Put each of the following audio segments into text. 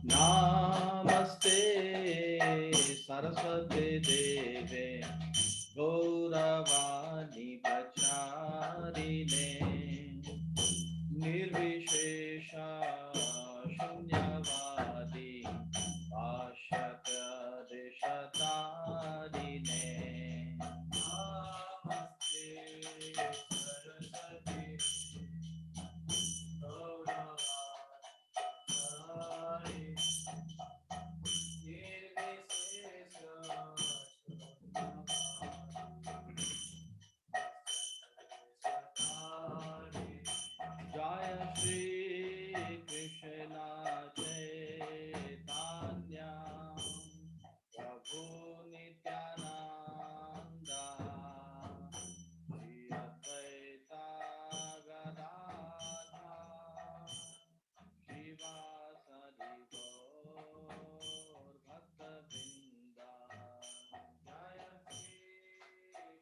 Namaste Saraswati Deve Gauravani Pacharine Nirvishesha Shunyavadi Ashaka Deshatarine Namaste Saraswati Gauravani Jaya Shri Krishna Chaitanya Prabhu Nityananda Shri Advaita Gadadhara Shivasari Gaur Bhakta Vrinda Jaya Shri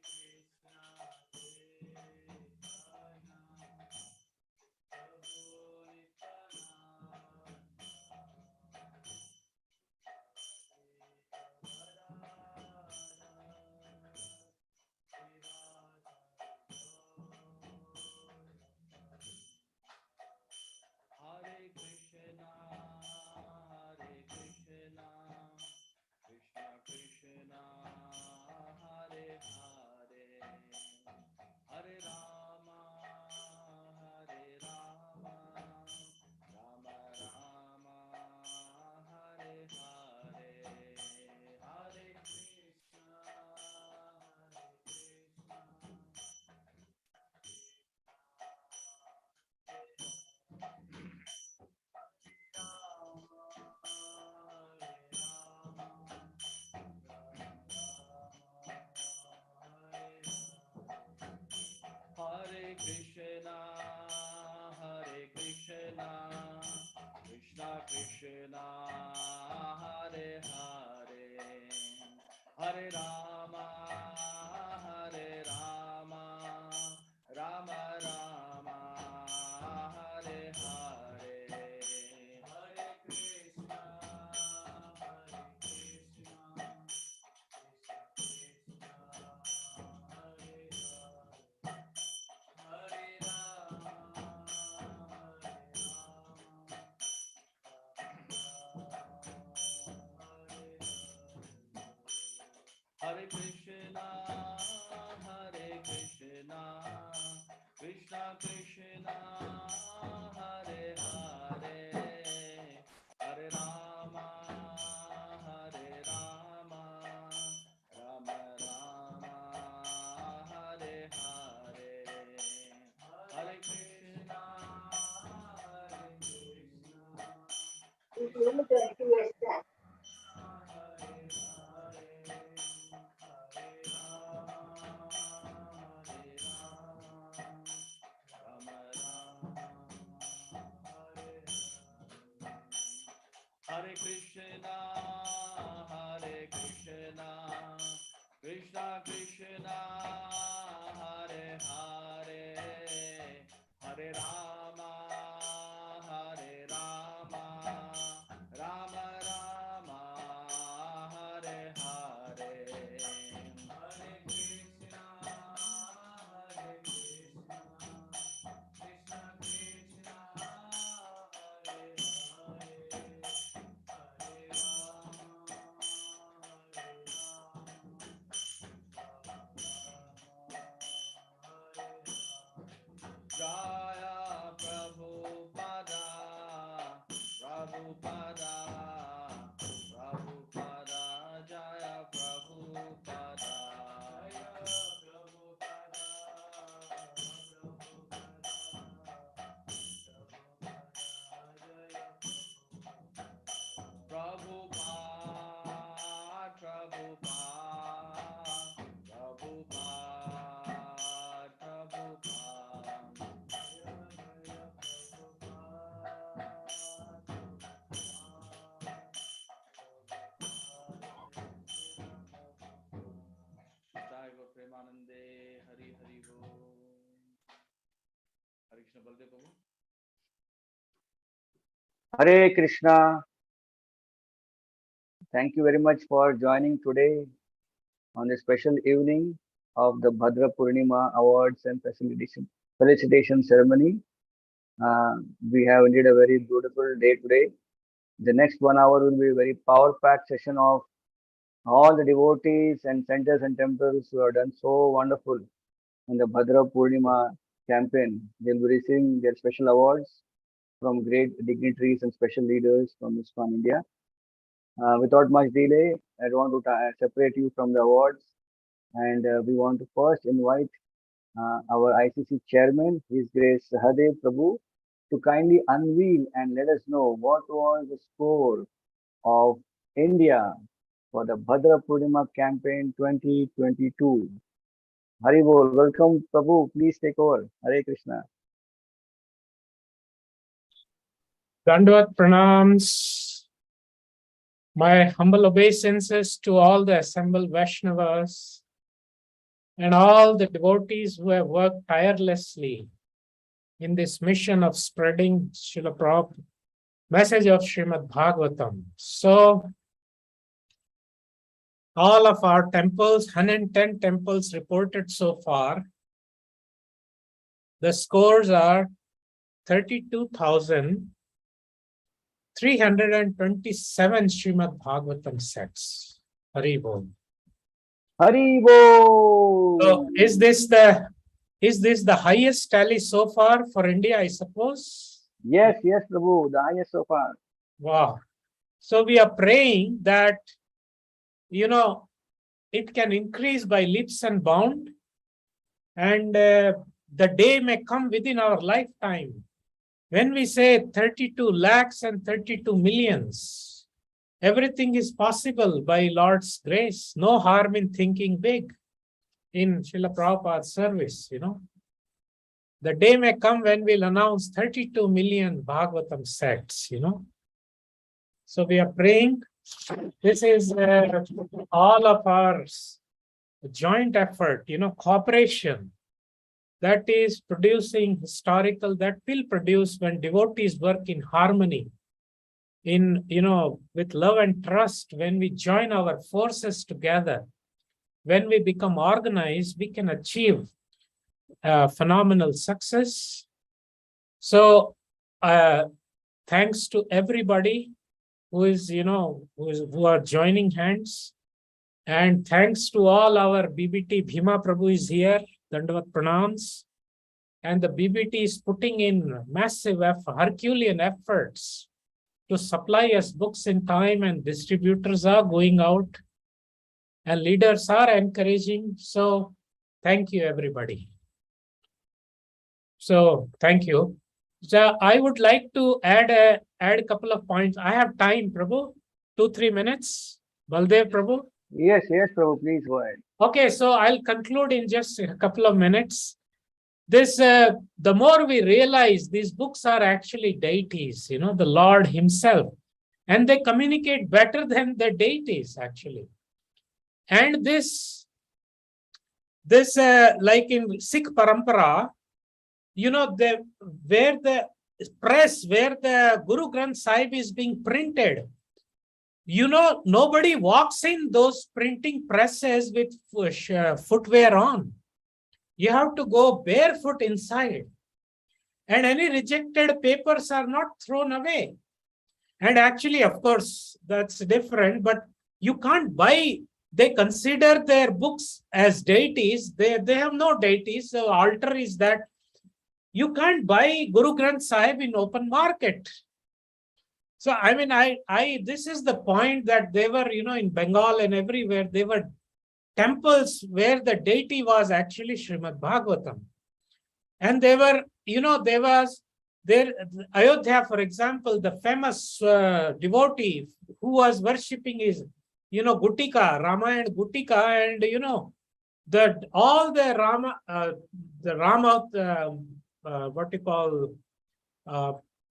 Krishna Chaitanya Prabhu Nityananda Hare Krishna, Krishna Krishna, Hare Hare, Hare Rama, Rama Rama, Hare Hare, Hare Krishna, Hare Krishna, Krishna Krishna, Hare Hare, Hare Rama, Rama Rama, Hare Hare, Hare Krishna, Hare Krishna, Krishna Krishna, Hare Hare, Hare Rama, Rama Rama, Hare Hare, Hare Krishna, Hare Krishna, Krishna Krishna, Hare Hare, Hare Rama, Rama Rama, Hare Hare, Hare Krishna, Krishna Krishna, Hare Hare, Hare Rama, Baldev Prabhu. Hare Krishna. Thank you very much for joining today on the special evening of the Bhadra Purnima Awards and felicitation ceremony. We have indeed a very beautiful day today. The next 1 hour will be a very power-packed session of all the devotees and centers and temples who have done so wonderful in the Bhadra Purnima campaign. They'll be receiving their special awards from great dignitaries and special leaders from ISKCON India. Without much delay, I don't want to separate you from the awards, and we want to first invite our ICC chairman, His Grace Sahadev Prabhu, to kindly unveil and let us know what was the score of India for the Bhadra Purnima campaign 2022. Hari Bol, welcome Prabhu, please take over. Hare Krishna. Dandavat pranams. My humble obeisances to all the assembled Vaishnavas and all the devotees who have worked tirelessly in this mission of spreading Srila Prabhupada message of Srimad Bhagavatam. So, all of our temples, 110 temples reported so far, the scores are 32,327 Srimad Bhagavatam sets. Hari Bol. Hari Bol. So is this the highest tally so far for India, I suppose? Yes, Prabhu, the highest so far. Wow. So we are praying that, it can increase by leaps and bounds, and the day may come within our lifetime when we say 32 lakhs and 32 millions. Everything is possible by Lord's grace. No harm in thinking big in Srila Prabhupada's service, The day may come when we'll announce 32 million Bhagavatam sects, So we are praying. This is all of our joint effort, cooperation that is producing historical, that will produce when devotees work in harmony, with love and trust. When we join our forces together, when we become organized, we can achieve phenomenal success. So, thanks to everybody who is, who are joining hands, and thanks to all our BBT. Bhima Prabhu is here. Dandavat pranams. And the BBT is putting in massive Herculean efforts to supply us books in time, and distributors are going out and leaders are encouraging. So thank you, everybody. So thank you. So I would like to add a couple of points. I have time, Prabhu, 2-3 minutes. Baldev Prabhu. Yes, Prabhu, please go ahead. Okay, so I'll conclude in just a couple of minutes. This, the more we realize these books are actually deities, the Lord himself, and they communicate better than the deities actually. And this like in Sikh Parampara, where the press, where the Guru Granth Sahib is being printed, nobody walks in those printing presses with footwear on. You have to go barefoot inside. And any rejected papers are not thrown away. And actually, of course, that's different, but you can't buy. They consider their books as deities. They have no deities. So altar is that you can't buy Guru Granth Sahib in open market. So, I mean, this is the point that they were, in Bengal and everywhere, they were temples where the deity was actually Srimad Bhagavatam. And they were, there, Ayodhya, for example, the famous devotee who was worshipping is, Gutika, Rama and Gutika, and, all the Rama,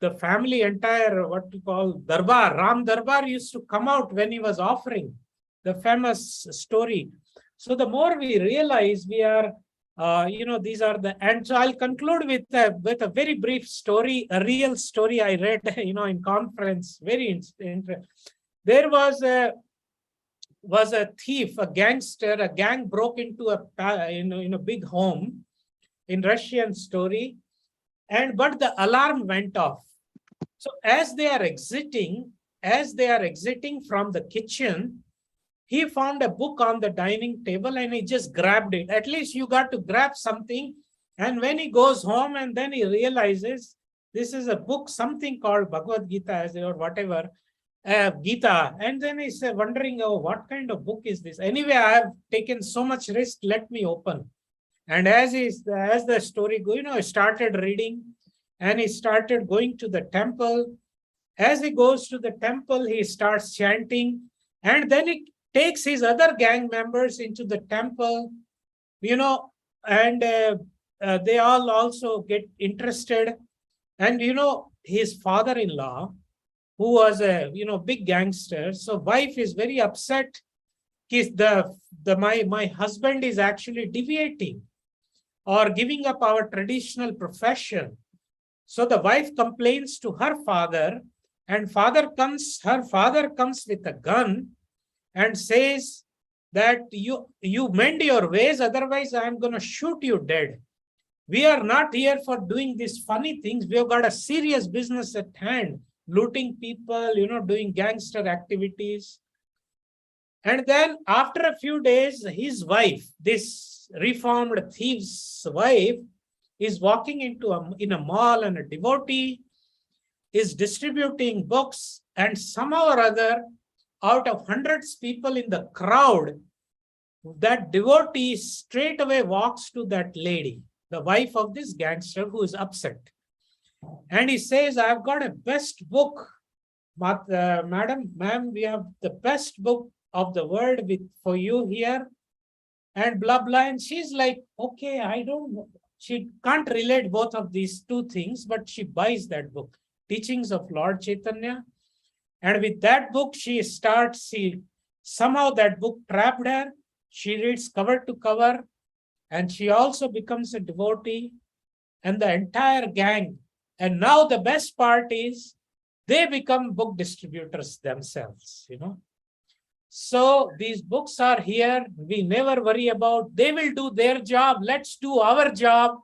the family, entire, Darbar, Ram Darbar used to come out when he was offering the famous story. So the more we realize we are These are the, and so I'll conclude with a very brief story, a real story I read, in conference. Very interesting. There was a thief, a gangster, a gang broke into in a big home in Russian story, but the alarm went off. So as they are exiting from the kitchen, he found a book on the dining table and he just grabbed it. At least you got to grab something. And when he goes home and then he realizes this is a book, something called Bhagavad Gita or whatever, Gita. And then he's wondering, oh, what kind of book is this? Anyway, I have taken so much risk, let me open. And as the story goes, he started reading and he started going to the temple. As he goes to the temple, he starts chanting, and then he takes his other gang members into the temple, and they all also get interested. And his father-in-law, who was a big gangster, so wife is very upset. My husband is actually deviating or giving up our traditional profession. So the wife complains to her father, and her father comes with a gun and says that you mend your ways, otherwise I am going to shoot you dead. We are not here for doing these funny things. We have got a serious business at hand, looting people, doing gangster activities. And then after a few days, his wife, this reformed thief's wife, is walking in a mall, and a devotee is distributing books, and somehow or other, out of hundreds of people in the crowd, that devotee straight away walks to that lady, the wife of this gangster, who is upset. And he says, I've got a best book, ma'am, we have the best book of the world for you here, and blah, blah. And she's like, okay, I don't know. She can't relate both of these two things, but she buys that book, Teachings of Lord Chaitanya. And with that book, somehow that book trapped her. She reads cover to cover, and she also becomes a devotee, and the entire gang. And now the best part is they become book distributors themselves, So these books are here. We never worry about, they will do their job. Let's do our job.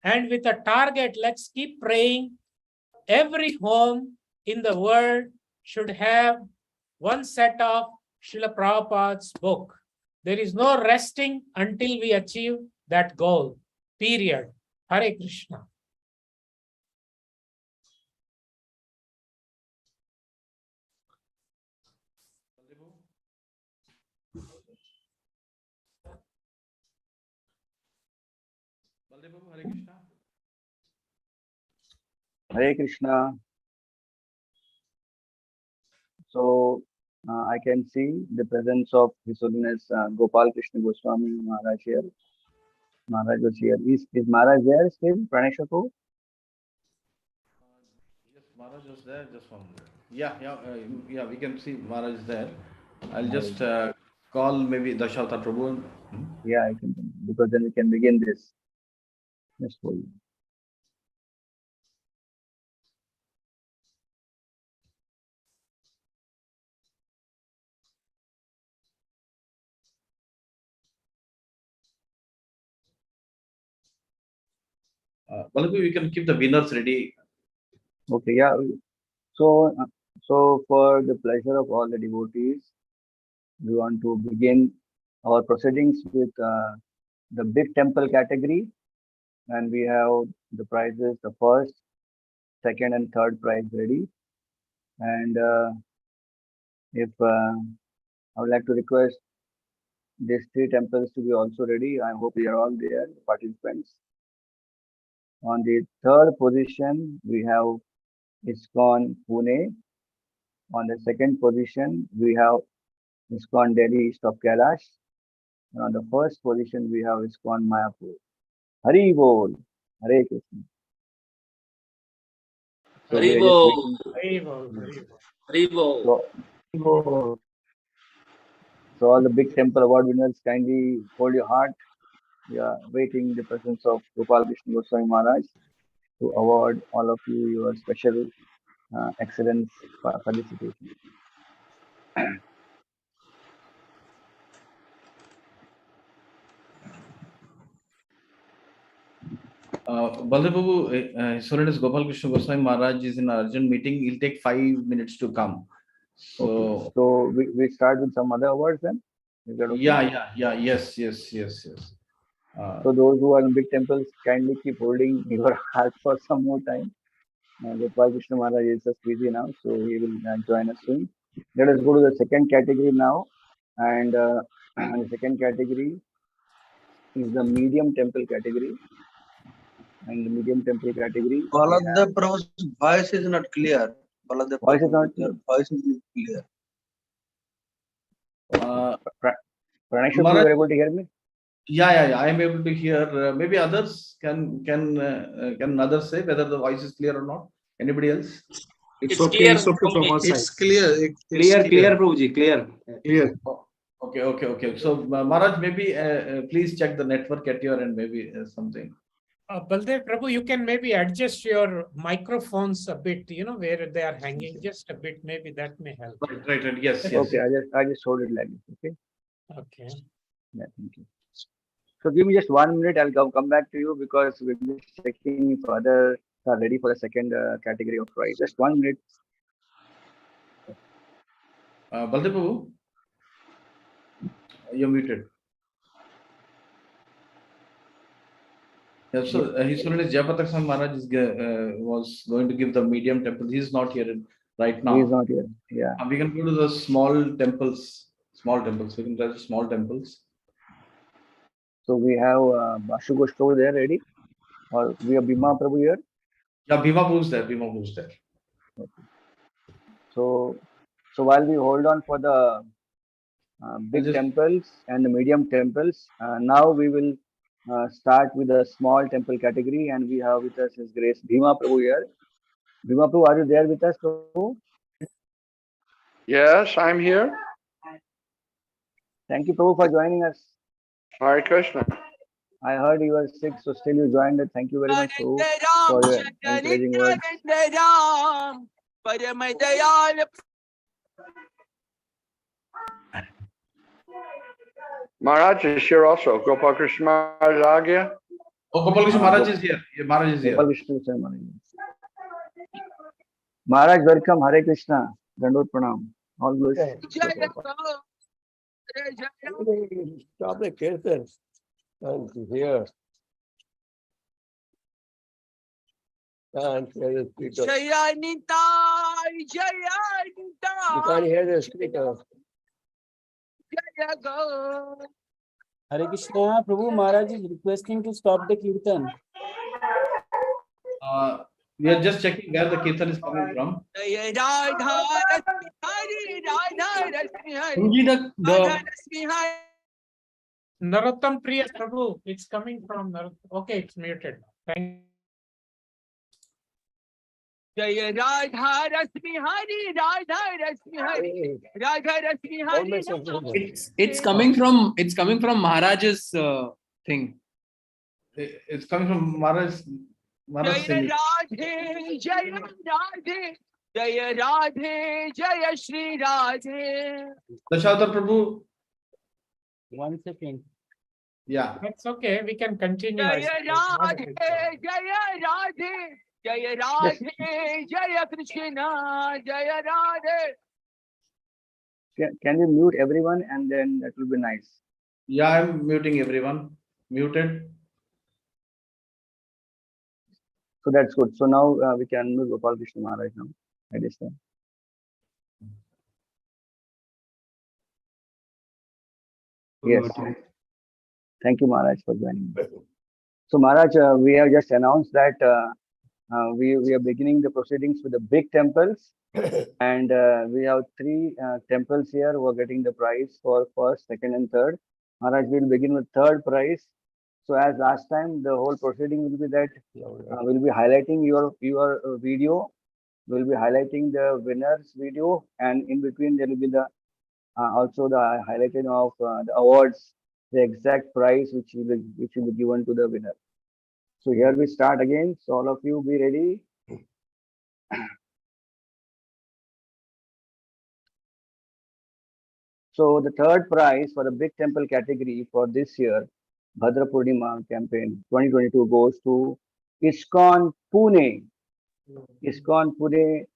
And with a target, let's keep praying. Every home in the world should have one set of Srila Prabhupada's book. There is no resting until we achieve that goal. Period. Hare Krishna. Hare Krishna. Hare Krishna. So I can see the presence of His Holiness Gopal Krishna Goswami Maharaj here. Maharaj was here. Is Maharaj there still? Praneshako? Yes, Maharaj was there. Just one minute. Yeah, we can see Maharaj is there. I'll just call maybe Dashavta Prabhu. Yeah, I can, because then we can begin this. Let's hold. Balabi, we can keep the winners ready. Okay, yeah. So for the pleasure of all the devotees, we want to begin our proceedings with the big temple category, and we have the prizes, the first, second, and third prize ready. And if I would like to request these three temples to be also ready. I hope they are all there, participants. On the third position, we have ISKCON Pune. On the second position, we have ISKCON Delhi East of Kailash. And on the first position, we have ISKCON Mayapur. Hari Bol, Hare Krishna. So Hari Bol. Hari Bol. Hari Bol. So all the big temple award winners, kindly hold your heart we are waiting the presence of Gopal Krishna Goswami Maharaj to award all of you your special excellence felicitation. Baldev Babu, His Holiness Gopal Krishna Goswami Maharaj is in an urgent meeting. He'll take 5 minutes to come. So, Okay. So we start with some other awards then? Is that okay? Yes. So those who are in big temples, kindly keep holding your heart for some more time. Gopal Krishna Maharaj is just busy now, so he will join us soon. Let us go to the second category now. And the second category is the medium temple category. And the medium temple category. Balada Prabhu's voice is not clear. Balada Voice is not your voice is not clear. Pranay, you are able to hear me? Yeah. I am able to hear. Maybe others can others say whether the voice is clear or not? Anybody else? It's okay from our side. It's clear. Clear, Prabhuji, clear. Okay. So Maharaj, maybe please check the network at your end, maybe something. Baldev Prabhu, you can maybe adjust your microphones a bit, where they are hanging just a bit. Maybe that may help. Right. Yes. Okay, I just hold it like this. Okay. Yeah, thank you. So give me just 1 minute. I'll come back to you because we're just checking if others are ready for the second category of prize. Just 1 minute. Baldev Babu, you're muted. Yeah, so His Holiness Jayapatak Maharaj was going to give the medium temple. He's not here right now. He's not here. Yeah. We can go to the small temples. We can try the small temples. So we have Bashu Ghosh over there ready, or we have Bhima Prabhu here. Yeah, Bhima Prabhu's there. Okay. So while we hold on for the big temples and the medium temples, now we will start with the small temple category, and we have with us His Grace Bhima Prabhu here. Bhima Prabhu, are you there with us, Prabhu? Yes, I'm here. Thank you, Prabhu, for joining us. Hare Krishna. I heard you were sick, so still you joined us. Thank you very much, Prabhu, for your encouraging words. Maharaj is here also. Gopal Krishna Maharaj Agya. Oh, Gopal Krishna Maharaj is here. Yeah, Maharaj is here. Gopal Krishna Maharaj. Maharaj, welcome. Hare Krishna. Dandot Pranam. All glory. Stop the kirtan and here. Can't hear the speaker. You can't hear the speaker. Hare Krishna, Prabhu Maharaj is requesting to stop the kirtan. We are just checking where the kirtan is coming from. Narottam Priya Prabhu, it's coming from Okay, it's muted. Thank you. It's coming from Maharaj's thing. It's coming from Maharaj singing. Dashavatara Prabhu. 1 second. Yeah. That's okay. We can continue. Can you mute everyone and then that will be nice. Yeah, I'm muting everyone. Muted. So that's good. So now we can move Gopal Krishna Maharaj now at this time. Yes. Thank you, Maharaj, for joining. So Maharaj, we have just announced that we are beginning the proceedings with the big temples, and we have 3 temples here who are getting the prize for first, second, and third. Maharaj will begin with third prize. So as last time, the whole proceeding will be that we'll be highlighting your video, we'll be highlighting the winner's video, and in between there will be the also the highlighting of the awards the exact prize which will be given to the winner. So here we start again. So all of you be ready. So the third prize for the big temple category for this year, Bhadra Purnima campaign 2022 goes to ISKCON Pune. ISKCON Pune,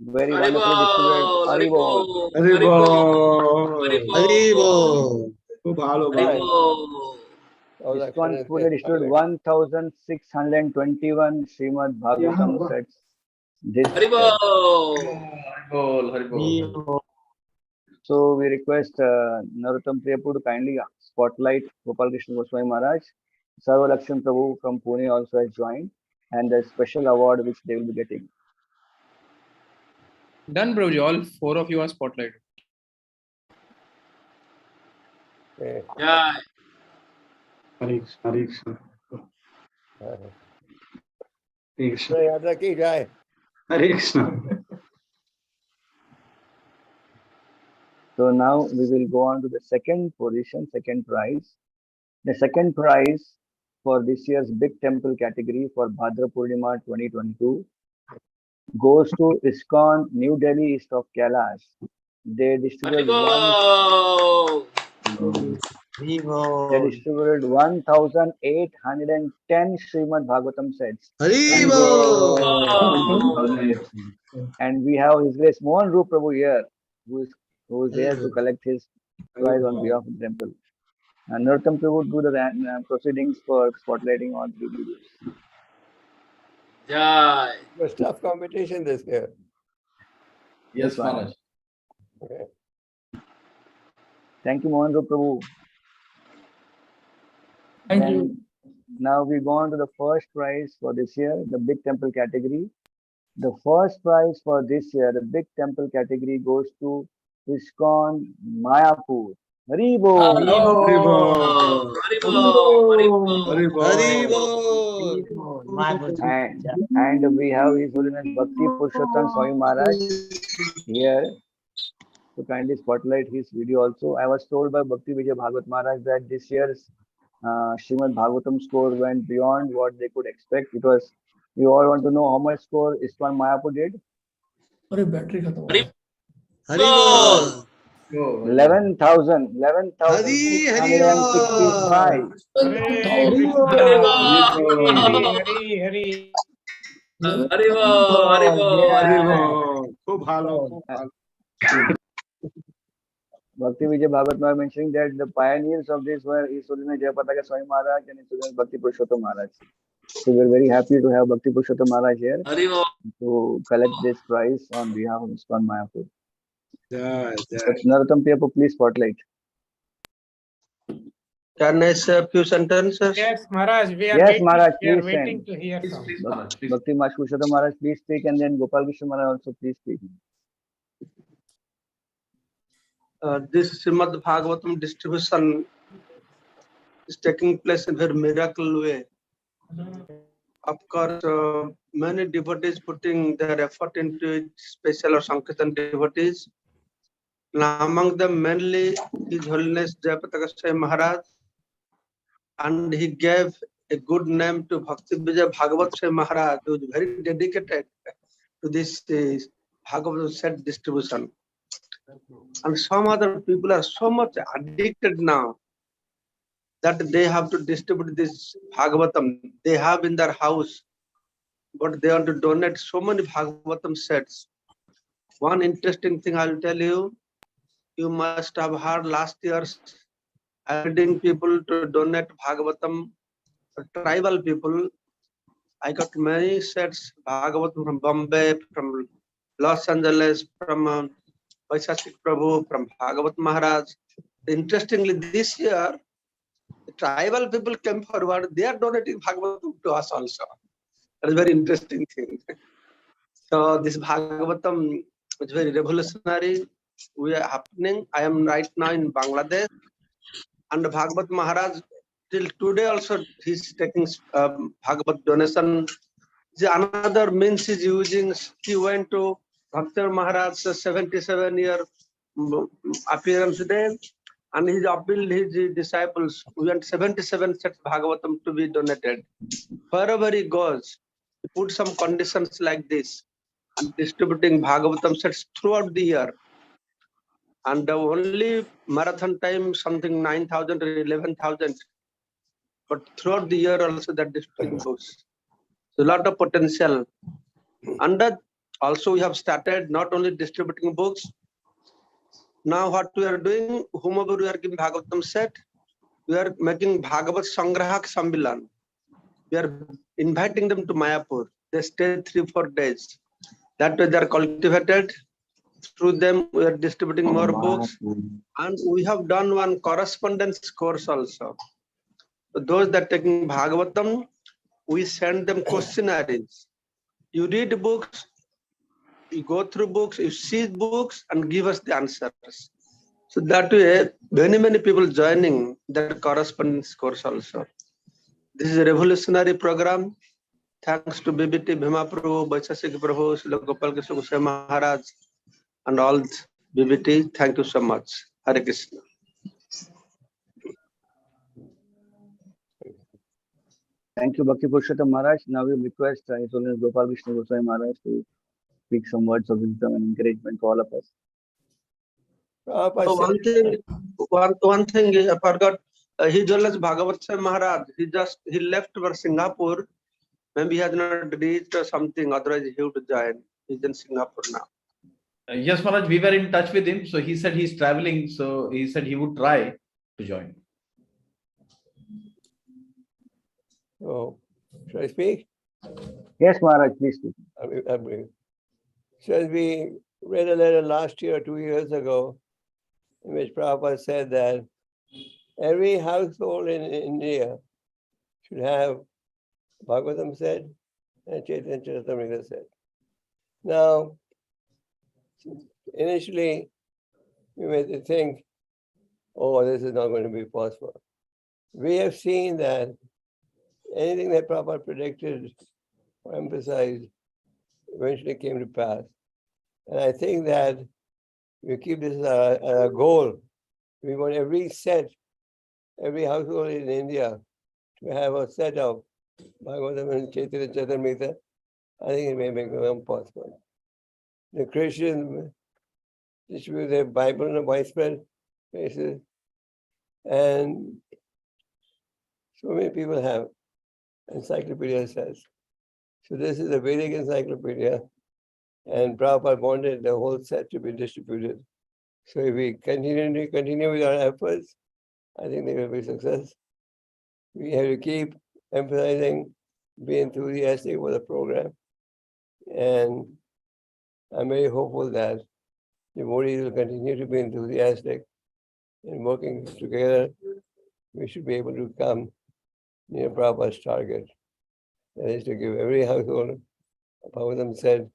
very wonderfully distributed. Haribol. ISKCON Pune distributed 1,621 Srimad Bhagavatam sets this year. Haribol, Haribol. So we request Narottam Priyapur to kindly spotlight Gopal Krishna Goswami Maharaj. Sarva Lakshman Prabhu from Pune also has joined, and the special award which they will be getting. Done, Prabhuji. All 4 of you are spotlighted. Yeah. Hare Krishna. Hare Krishna. So now we will go on to the second position, second prize. The second prize for this year's big temple category for Bhadra Purnima 2022 goes to ISKCON New Delhi east of Kailash. They distributed 1,810 Srimad Bhagavatam sets. And we have His Grace Mohan Roop Prabhu here, who is there to collect his prize on behalf of the temple. And Narottam Prabhu would do the proceedings for spotlighting all 3 videos. Yeah. It was tough competition this year. Yes, Maharaj. Okay. Thank you, Mohan Roop Prabhu. Thank you. Now we go on to the first prize for this year, the big temple category. The first prize for this year, the big temple category, goes to Iskcon Mayapur. Haribol. And we have His Holiness Bhakti Purushottam Swami Maharaj here to kindly spotlight his video also. I was told by Bhakti Vijay Bhagavat Maharaj that this year's Srimad Bhagavatam score went beyond what they could expect. It was, you all want to know how much score Iskcon Mayapur did? 11,665. Bhakti Vijay Bhagavat Maharaj mentioning that the pioneers of this were His Holiness Jayapataka Swami Maharaj and His Holiness Bhakti Purushottam Maharaj. So we are very happy to have Bhakti Purushottam Maharaj here to collect this prize on behalf of ISKCON Mayapur. Narottam Priyapur, please spotlight. Can I say a few sentences? Yes, Maharaj, we are Yes, waiting, Maharaj, we are please waiting send. to hear Please, from please, Maharaj, please. Bhakti Purushottam Maharaj, please speak, and then Gopal Krishna Maharaj also please speak. This Srimad Bhagavatam distribution is taking place in a very miracle way. Of course, many devotees putting their effort into it, special or Sankirtan devotees. Now, among them mainly His Holiness Jayapataka Swami Maharaj, and he gave a good name to Bhakti Vijay Bhagavat Swami Maharaj, who is very dedicated to this Bhagavatam set distribution. And some other people are so much addicted now that they have to distribute this Bhagavatam. They have in their house, but they want to donate so many Bhagavatam sets. One interesting thing I will tell you, you must have heard last year's urging people to donate Bhagavatam for tribal people. I got many sets Bhagavatam from Bombay, from Los Angeles, from Vaishashik Prabhu, from Bhagavat Maharaj. Interestingly, this year, the tribal people came forward. They are donating Bhagavatam to us also. That is a very interesting thing. So this Bhagavatam is very revolutionary. We are happening. I am right now in Bangladesh, and Bhagavat Maharaj till today also he's taking Bhagavat donation. Another means he's using. He went to Bhakti Maharaj's 77-year appearance day, and he appealed his disciples. We want 77 sets Bhagavatam to be donated. Wherever he goes, he put some conditions like this and distributing Bhagavatam sets throughout the year. And the only marathon time something 9,000 or 11,000. But throughout the year also that distributing books. So a lot of potential. And that also we have started not only distributing books. Now what we are doing, whomever we are giving Bhagavatam set, we are making Bhagavat Sangrahak Sambilan. We are inviting them to Mayapur. They stay 3-4 days. That way they are cultivated. Through them we are distributing more books. And we have done one correspondence course also. So those that are taking Bhagavatam, we send them questionnaires. You read books, you go through books, you see books and give us the answers. So that way, many people joining that correspondence course also. This is a revolutionary program. Thanks to BBT, Bhima Prabhu, Vaishasik Prabhu, Srila Gopal Krishna Goswami Maharaj, and all BBT. Thank you so much. Hare Krishna. Thank you, Bhakti Purushottam Maharaj. Now we request His Holiness Gopal Krishna Goswami Maharaj to speak some words of wisdom and encouragement to all of us. So one thing I forgot. His Holiness Bhagavat Maharaj. He left for Singapore. Maybe he has not reached or something. Otherwise he would join. He's in Singapore now. Yes, Maharaj, we were in touch with him. So he said he's traveling. So he said he would try to join. Oh, should I speak? Yes, Maharaj, please speak. I believe. So as we read a letter last year, 2 years ago, in which Prabhupada said that every household in India should have Bhagavatam said and Chaitanya Charitamrita said. Now, initially, we may think, oh, this is not going to be possible. We have seen that anything that Prabhupada predicted or emphasized eventually came to pass. And I think that we keep this as a goal. We want every household in India to have a set of Bhagavatam and Chaitanya Charitamrita. I think it may become possible. The Christians distribute their Bible on a widespread basis, and so many people have. Encyclopedia says. So this is a Vedic encyclopedia, and Prabhupada wanted the whole set to be distributed. So if we continue with our efforts, I think there will be success. We have to keep emphasizing, be enthusiastic for the program, and I'm very hopeful that the devotees will continue to be enthusiastic and working together. We should be able to come near Prabhupada's target. That is to give every household a Bhagavatam said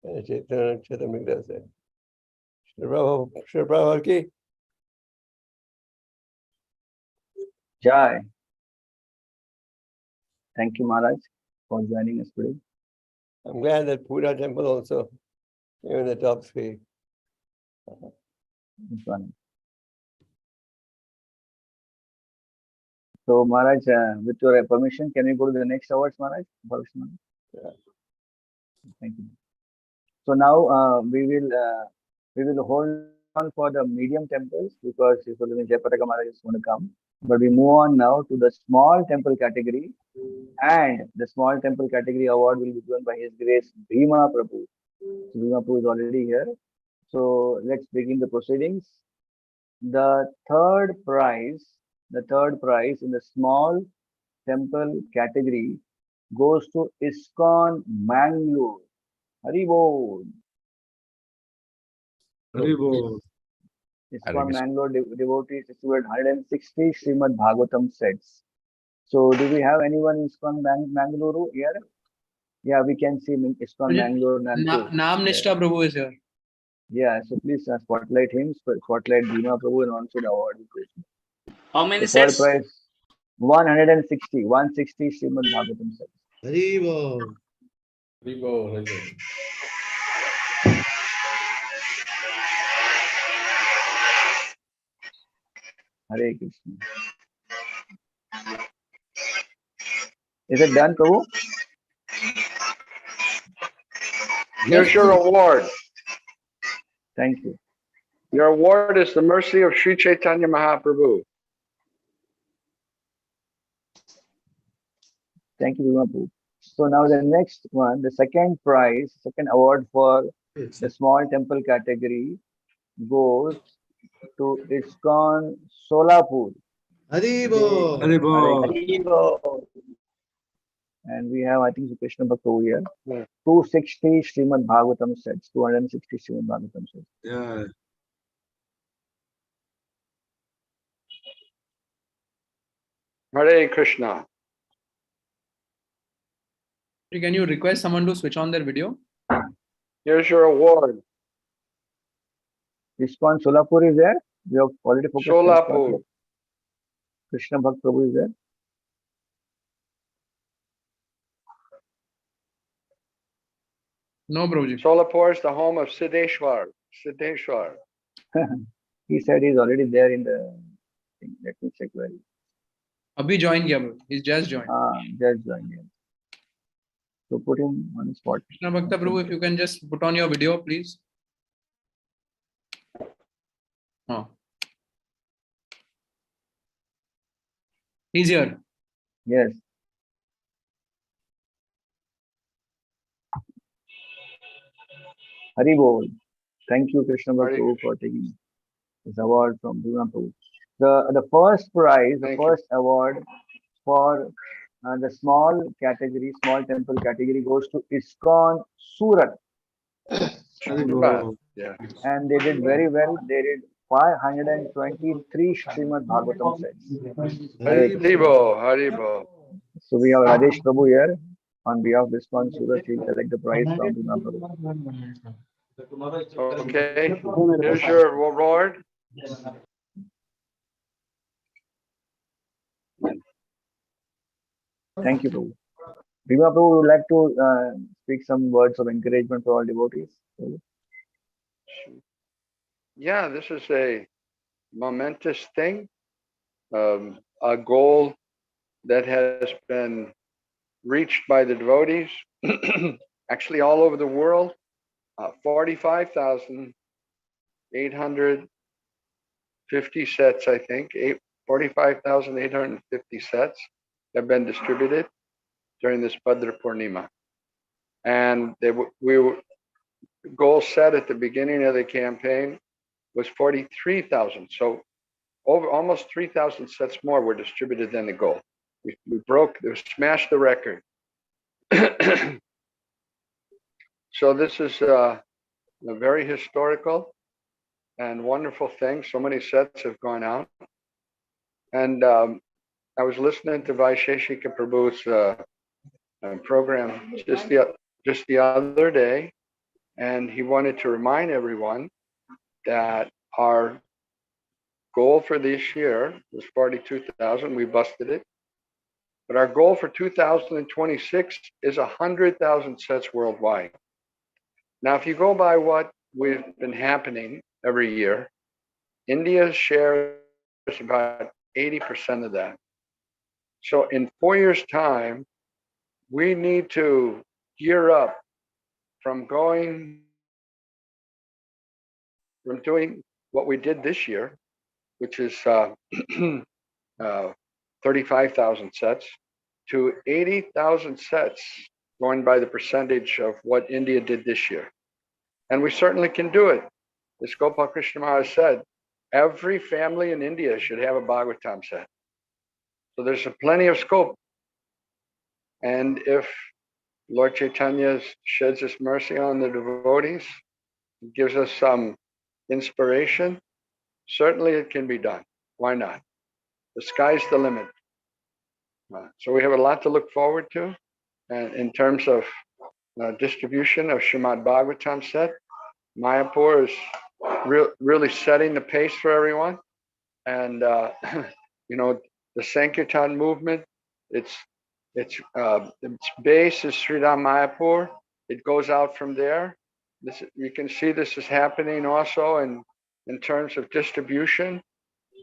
and a Chaitanya Charitamrita said. Shri Prabhupada ki. Jai. Thank you, Maharaj, for joining us today. I'm glad that Pura temple also came in the top 3. So, Maharaj, with your permission, can we go to the next awards, Maharaj? Yeah. Thank you. So now we will hold on for the medium temples because His Holiness Jayapataka Maharaj is going to come. But we move on now to the small temple category, and the small temple category award will be given by His Grace Bhima Prabhu. So Bhima Prabhu is already here. So let's begin the proceedings. The third prize in the small temple category goes to ISKCON Mangalore. Haribol. Haribol. ISKCON Mangalore devotees distributed 160 Srimad Bhagavatam sets. So do we have anyone in ISKCON Mangalore here? Yeah, we can see ISKCON Mangalore. Naam Nishtha Prabhu is here. Yeah, so please spotlight him, spotlight Bhima Prabhu, and also the award. How many The third sets? prize, 160 Srimad Bhagavatam sets. Haribol. Haribol. Hare Krishna. Is it done, Prabhu? Here's your award. Thank you. Your award is the mercy of Sri Chaitanya Mahaprabhu. Thank you, Prabhu. So now the next one, the second prize, second award for the small temple category goes to ISKCON Solapur. Haribo. Hare Krishna. And we have, I think, Krishna Bhakta over here. Yeah. 260 Srimad Bhagavatam sets, 260 Srimad Bhagavatam sets. Yeah. Hare Krishna. Can you request someone to switch on their video? Here's your award. ISKCON Solapur is there. We have already focused on Solapur. ISKCON. Krishna Bhakta Prabhu is there. No, Prabhuji. Solapur is the home of Siddheshwar. Siddheshwar. He said he's already there in the thing. Let me check where he Abhi joined kiya, bro. He's just joined. just joined here. So put him on the spot. Krishna Bhakta Prabhu, if you can just put on your video, please. Oh. He's here. Yes. Hari Bol. Thank you, Krishna Bhakta, Hare for taking this award from Bhima Prabhu. The first prize, the Thank you. first award for the small category, small temple category goes to ISKCON Surat. Haribo. Yeah. And they did very well. They did 523 Srimad Bhagavatam sets. Haribo. Haribo. So we have Rajesh Prabhu here on behalf of ISKCON Surat. He'll collect the prize from Bhima Prabhu. Okay. Here's your award. Thank you, Prabhu. Bhima Prabhu would like to speak some words of encouragement for all devotees. Yeah, this is a momentous thing. A goal that has been reached by the devotees, actually all over the world. 45,850 sets, I think. 45,850 sets have been distributed during this Bhadra Purnima. And goal set at the beginning of the campaign was 43,000. So over almost 3,000 sets more were distributed than the goal. We smashed the record. So this is a very historical and wonderful thing. So many sets have gone out. And I was listening to Vaisheshika Prabhu's program just the other day, and he wanted to remind everyone that our goal for this year was 42,000. We busted it. But our goal for 2026 is 100,000 sets worldwide. Now, if you go by what we've been happening every year, India's share is about 80% of that. So in 4 years' time, we need to gear up from doing what we did this year, which is 35,000 sets, to 80,000 sets, going by the percentage of what India did this year. And we certainly can do it. As Gopal Krishna Maharaj said, every family in India should have a Bhagavatam set. So there's plenty of scope. And if Lord Chaitanya sheds his mercy on the devotees, gives us some inspiration, certainly it can be done. Why not? The sky's the limit. So we have a lot to look forward to. And in terms of distribution of Srimad Bhagavatam set, Mayapur is really setting the pace for everyone. And the Sankirtan movement, its base is Sridham Mayapur. It goes out from there. You can see this is happening also in terms of distribution.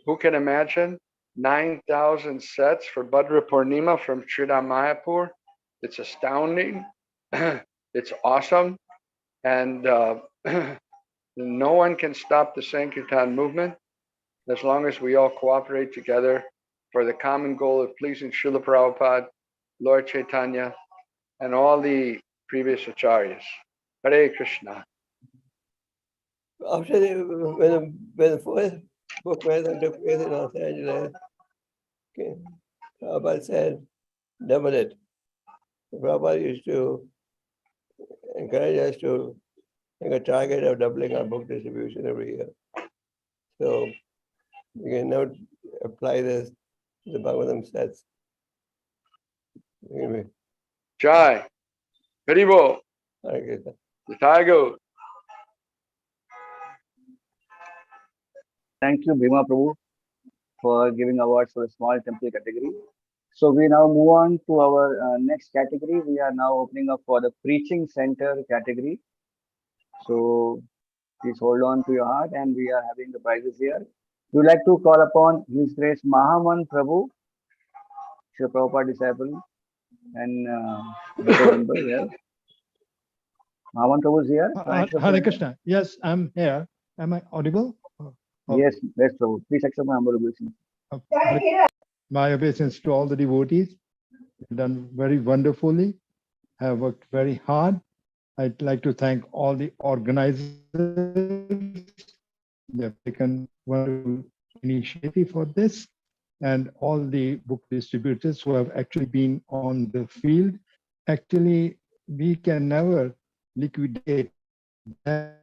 Who can imagine 9,000 sets for Bhadra Purnima from Iskcon Mayapur? It's astounding. It's awesome. And no one can stop the Sankirtan movement as long as we all cooperate together for the common goal of pleasing Srila Prabhupada, Lord Chaitanya, and all the previous acharyas. Hare Krishna. After when the first book present took place in Los Angeles, okay, Prabhupada said, double it. Prabhupada used to encourage us to make a target of doubling our book distribution every year. So we can now apply this to the Bhagavatam sets. Anyway, Jai. Haribo. Hare Krishna. Yathago. Thank you, Bhima Prabhu, for giving awards for the small temple category. So we now move on to our next category. We are now opening up for the preaching center category. So please hold on to your heart, and we are having the prizes here. We would like to call upon His Grace Mahaman Prabhu, Srila Prabhupada disciple and member here. Mahaman Prabhu is here. Hare Krishna. Yes, I'm here. Am I audible? Yes, yes, Prabhu. Please accept my humble obeisance. My obeisance to all the devotees. You've done very wonderfully. Have worked very hard. I'd like to thank all the organizers. They have taken wonderful initiative for this, and all the book distributors who have actually been on the field. Actually, we can never liquidate that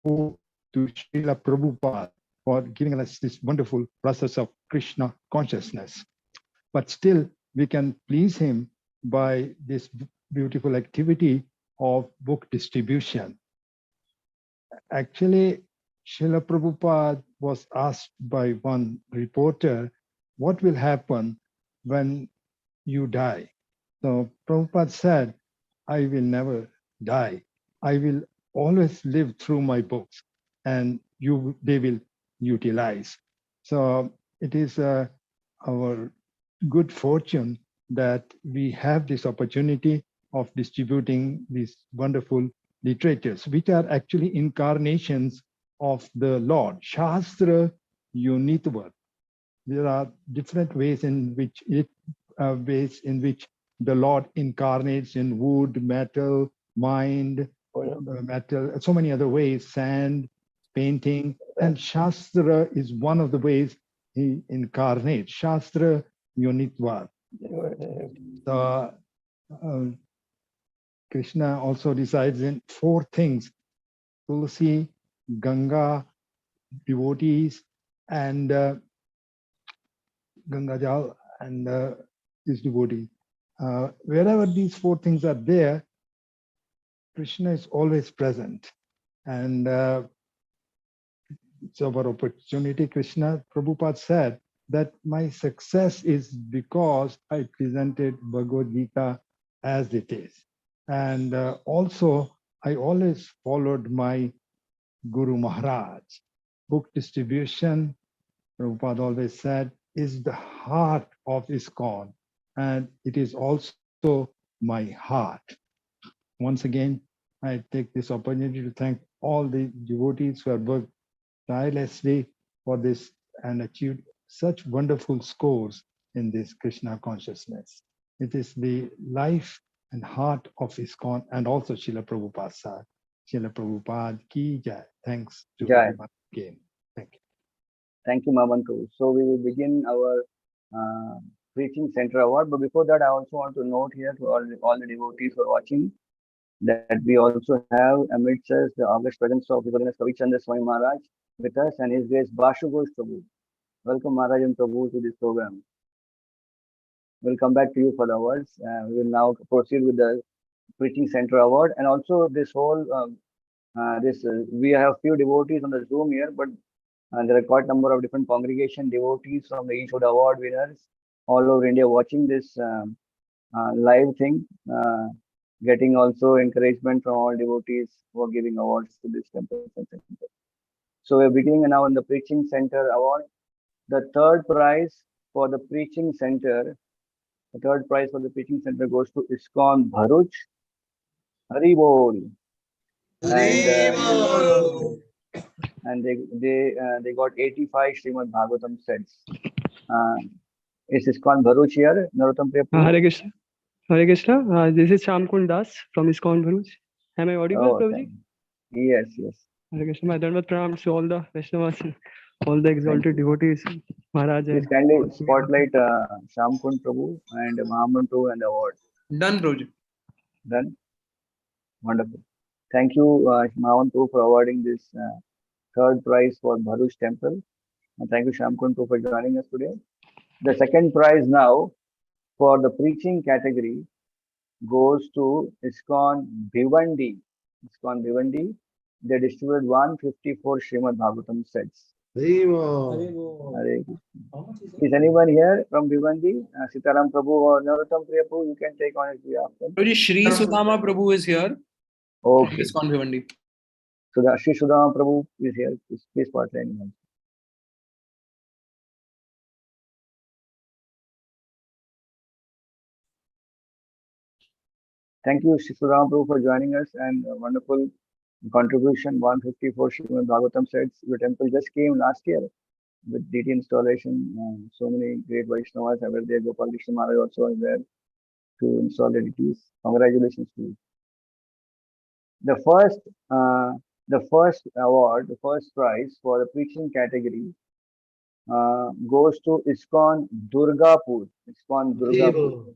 to Srila Prabhupada for giving us this wonderful process of Krishna consciousness. But still, we can please him by this beautiful activity of book distribution. Actually, Srila Prabhupada was asked by one reporter, what will happen when you die? So Prabhupada said, I will never die. I will always live through my books, and they will utilize. So it is our good fortune that we have this opportunity of distributing these wonderful literatures, which are actually incarnations of the Lord. Shastra Unitva. There are different ways in which the Lord incarnates in wood, metal, mind, metal, so many other ways, sand, painting, and Shastra is one of the ways he incarnates. Shastra Unitva. So, Krishna also resides in four things: Tulsi, Ganga, devotees, and Ganga Jal, and his devotee. Wherever these four things are there, Krishna is always present. And it's our opportunity. Krishna, Prabhupada said that my success is because I presented Bhagavad Gita as it is. And also, I always followed my Guru Maharaj. Book distribution, Prabhupada always said, is the heart of ISKCON, and it is also my heart. Once again, I take this opportunity to thank all the devotees who have worked tirelessly for this and achieved such wonderful scores in this Krishna consciousness. It is the life and heart of ISKCON, and also Srila Prabhupada sir. Srila Prabhupada ki jai. Thanks to everyone again. Thank you. Thank you, Mahaman Prabhu. So we will begin our Preaching Center Award. But before that, I also want to note here to all the devotees who are watching that we also have amidst us the august presence of His Holiness Kavichandra Swami Maharaj with us, and His Grace Bashu Ghosh Prabhu. Welcome Maharaj and Prabhu to this program. We'll come back to you for the awards. We will now proceed with the Preaching Center Award, and also this whole we have few devotees on the Zoom here, but there are quite a number of different congregation devotees from each of the award winners all over India watching this live thing, getting also encouragement from all devotees who are giving awards to this temple. So we're beginning now in the Preaching Center Award. The third prize for the preaching center, goes to ISKCON Bharuch. Hari Bol. And they got 85 Srimad Bhagavatam sets. Is ISKCON Bharuch here? Narottam Priya Prabhu? Hare Krishna. Hare Krishna. This is Shamkund Das from ISKCON Bharuch. Am I audible, Oh, Prabhuji? yes, yes. Hare Krishna. My Dhanvat pranams to all the Vaishnavas and all the exalted devotees. Maharaj. Please kindly spotlight Shamkund Prabhu and Mahaman Prabhu and the award. Done, Prabhuji. Done? Wonderful. Thank you, Mahaman Prabhu, for awarding this third prize for Bharuch temple. And thank you, Shamkund Prabhu, for joining us today. The second prize now for the preaching category goes to ISKCON Bhivandi. ISKCON Bhivandi. They distributed 154 Srimad Bhagavatam sets. Hare Krishna. Is anyone here from Bhivandi? Sitaram Prabhu or Narottam Priya Prabhu, you can take on his behalf. Prabhuji, Shri Sudama Prabhu is here. Okay. ISKCON Bhivandi. So the Shri Sudama Prabhu is here. Please partner anyone. Thank you, Shri Sudama Prabhu, for joining us and a wonderful contribution. 154 Srimad Bhagavatam sets. Your temple just came last year with DT installation. So many great Vaishnavas were there. Gopal Krishna Maharaj also was there to install the DTs. Congratulations to you. The first award, the first prize for the preaching category goes to ISKCON Durgapur. ISKCON Durgapur.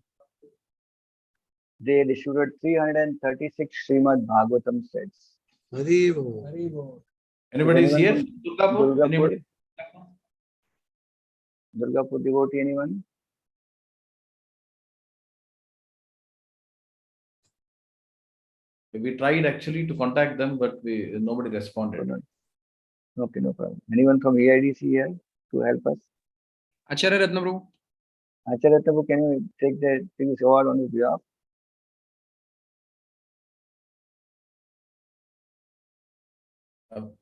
They distributed 336 Srimad Bhagavatam sets. Anybody is here? Durgapur? Anybody? Durgapur devotee, anyone? We tried actually to contact them, but nobody responded. Okay, no problem. Anyone from EIDC here to help us? Acharya Ratna Prabhu. Acharya Ratna Prabhu, can you take this award on his behalf?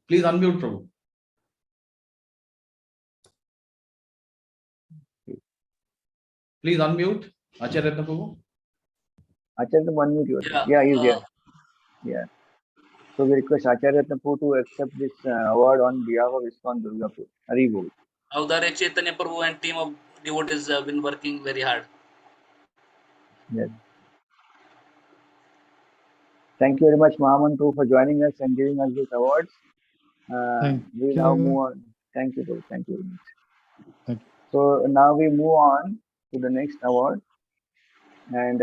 Please unmute, Prabhu. Please unmute, Acharya Ratna Prabhu. Acharya Ratna Prabhu, unmute yourself. Yeah, he's here. Yeah. So we request Acharya Ratna Prabhu to accept this award on behalf of ISKCON Durgapur. Hari Bol. Avdare Chaitanya Prabhu and team of devotees have been working very hard. Yes. Thank you very much, Mahaman Prabhu, for joining us and giving us these awards. We now move on. Thank you, Prabhu. Thank you very much. Thank you. So now we move on to the next award. And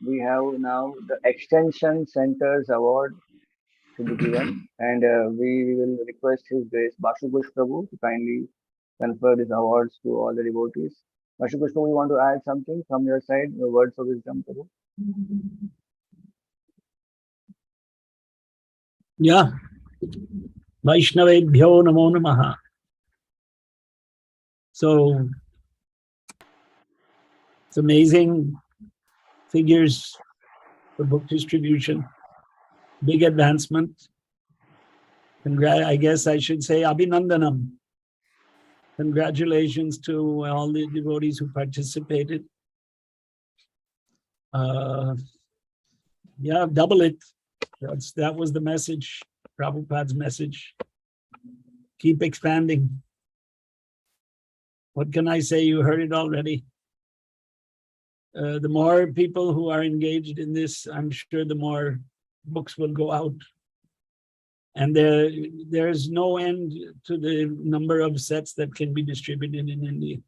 we have now the Extension Centers Award to be given. And we will request His Grace Bashukush Prabhu to kindly confer these awards to all the devotees. Bashukush Prabhu, you want to add something from your side? Your words of wisdom, Prabhu? Yeah. Vaishnavebhyo namo namaha. So it's amazing figures for book distribution, big advancement. I guess I should say Abhinandanam. Congratulations to all the devotees who participated. Yeah, double it. That was the message, Prabhupada's message. Keep expanding. What can I say? You heard it already. The more people who are engaged in this, I'm sure the more books will go out. And there's no end to the number of sets that can be distributed in India.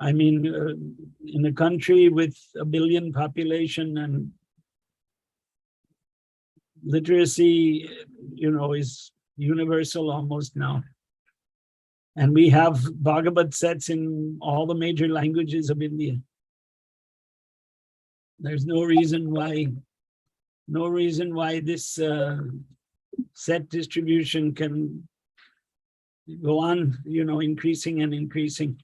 I mean, in a country with 1 billion population and literacy, is universal almost now. And we have Bhagavad sets in all the major languages of India. There's no reason why this set distribution can go on, increasing and increasing.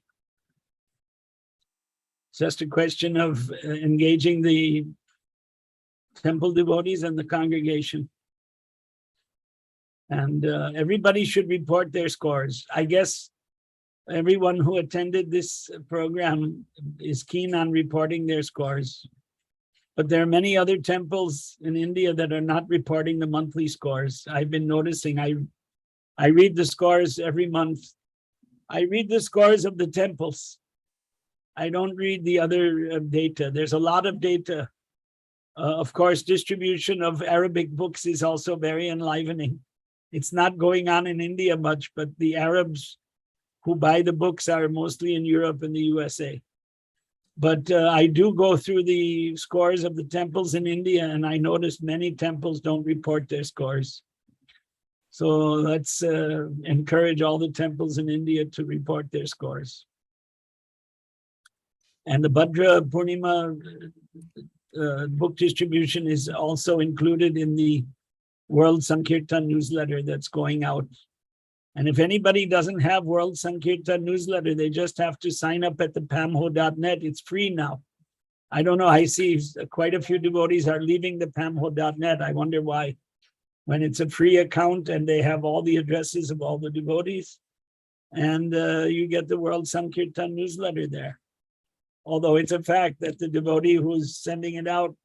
It's just a question of engaging the temple devotees and the congregation. And everybody should report their scores. I guess everyone who attended this program is keen on reporting their scores. But there are many other temples in India that are not reporting the monthly scores. I've been noticing, I read the scores every month. I read the scores of the temples. I don't read the other data. There's a lot of data. Of course, distribution of Arabic books is also very enlivening. It's not going on in India much, but the Arabs who buy the books are mostly in Europe and the USA. But I do go through the scores of the temples in India, and I noticed many temples don't report their scores. So let's encourage all the temples in India to report their scores. And the Bhadra Purnima book distribution is also included in the World Sankirtan newsletter that's going out. And if anybody doesn't have World Sankirtan newsletter, they just have to sign up at the pamho.net. It's free now. I don't know, I see quite a few devotees are leaving the pamho.net. I wonder why. When it's a free account and they have all the addresses of all the devotees, and you get the World Sankirtan newsletter there. Although it's a fact that the devotee who's sending it out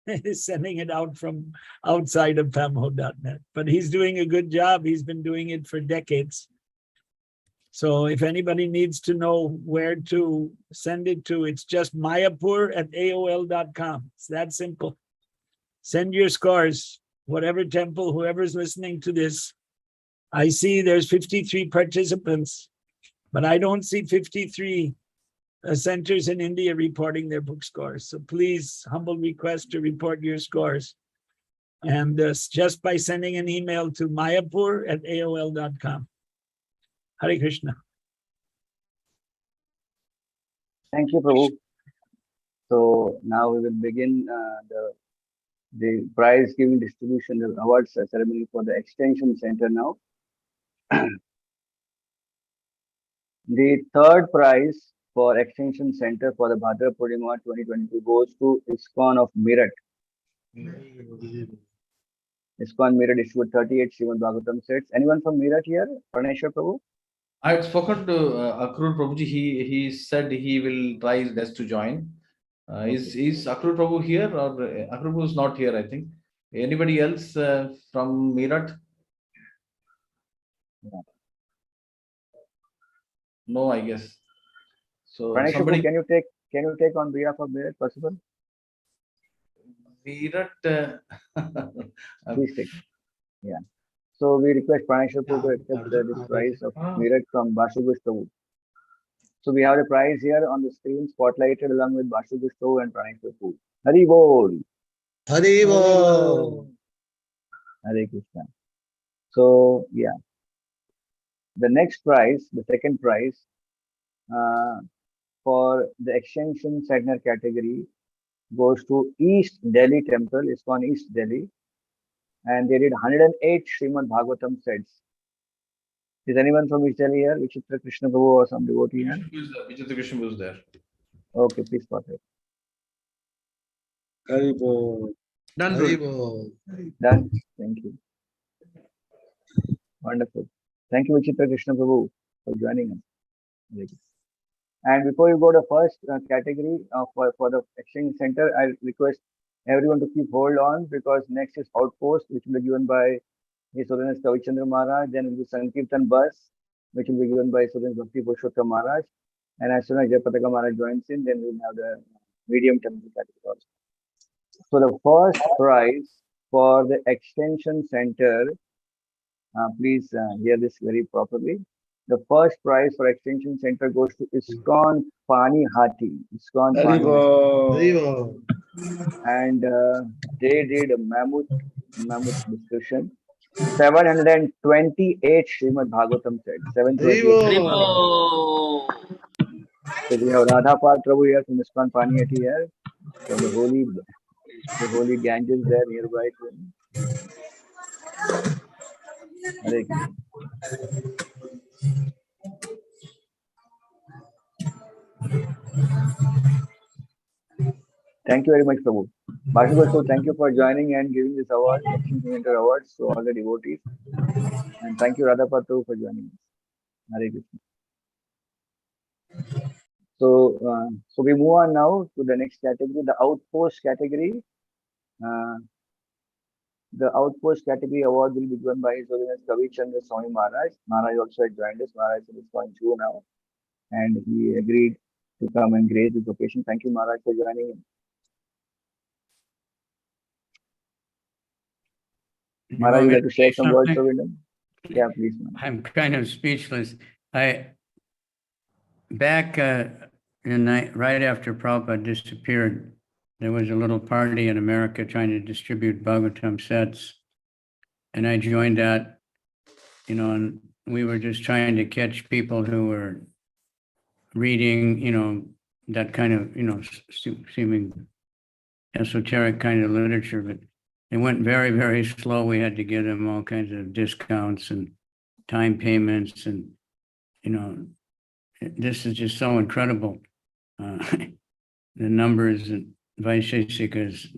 is sending it out from outside of pamho.net. But he's doing a good job. He's been doing it for decades. So if anybody needs to know where to send it to, it's just mayapur@aol.com. It's that simple. Send your scores, whatever temple, whoever's listening to this. I see there's 53 participants, but I don't see 53 centers in India reporting their book scores. So please, humble request to report your scores. And just by sending an email to mayapur@aol.com. Hare Krishna. Thank you, Prabhu. So now we will begin the prize giving distribution, the awards ceremony for the Extension Center now. The third prize for Extension Center for the Bhadra Purnima 2022 goes to ISKCON of Meerut. ISKCON Meerut issued 38 Srimad Bhagavatam sets. Anyone from Meerut here? Praneshwar Prabhu? I had spoken to Akrur Prabhuji. He said he will try his best to join. Is Akrur Prabhu here, or Akrur Prabhu is not here, I think. Anybody else from Meerut? Yeah. No, I guess. So Praneshwar somebody. Prabhu, can you take on behalf of Meerut, possible? Meerut. Please take. Yeah. So we request Praneshwar Prabhu to accept this prize of Meerut from Bashugush Prabhu. So we have the prize here on the screen, spotlighted along with Bashugush Prabhu and Praneshwar Prabhu. Hari Bol. Hari Bol. Hare Krishna. So yeah, the next prize, the second prize for the Extension Center category goes to East Delhi Temple, ISKCON East Delhi, and they did 108 Srimad Bhagavatam sets. Is anyone from East Delhi here? Vichitra Krishna Prabhu or some devotee here? Vichitra Krishna was there. Okay, please spot it. Haribol. Done, Haribol. Done. Thank you. Wonderful. Thank you, Vichitra Krishna Prabhu, for joining us. And before you go to first category for the Exchange Center, I request everyone to keep hold on, because next is Outpost, which will be given by His Holiness Kavichandra Maharaj. Then will be Sankirtan Bus, which will be given by His Holiness Bhakti Purushottam Maharaj. And as soon as Jayapataka Maharaj joins in, then we will have the medium temple category also. So the first prize for the Extension Center, please hear this very properly. The first prize for Extension Center goes to ISKCON Panihati. ISKCON Panihati. And they did a mammoth discussion. 728 Srimad Bhagavatam said. 728. So we have Radha Pal Prabhu here from ISKCON Panihati here. From the holy Ganges there nearby to him. Hare Krishna. Thank you very much, Prabhu. Bashugosh, thank you for joining and giving this award, Extension Center Awards to all the devotees. And thank you, Radha Pal Prabhu, for joining us. Hare Krishna. So we move on now to the next category, the Outpost category. The Outpost category award will be given by His Holiness Kavi Chandra Swami Maharaj. Maharaj also had joined us. Maharaj is ISKCON Jew now, and he agreed to come and grace this occasion. Thank you, Maharaj, for joining in. Maharaj, would you like to share some words of wisdom? Yeah, please, Maharaj. I'm kind of speechless. Back right after Prabhupada disappeared, there was a little party in America trying to distribute Bhagavatam sets. And I joined that, and we were just trying to catch people who were reading, that kind of, seeming esoteric kind of literature, but it went very, very slow. We had to give them all kinds of discounts and time payments, and, this is just so incredible. The numbers and Vaisheshika's,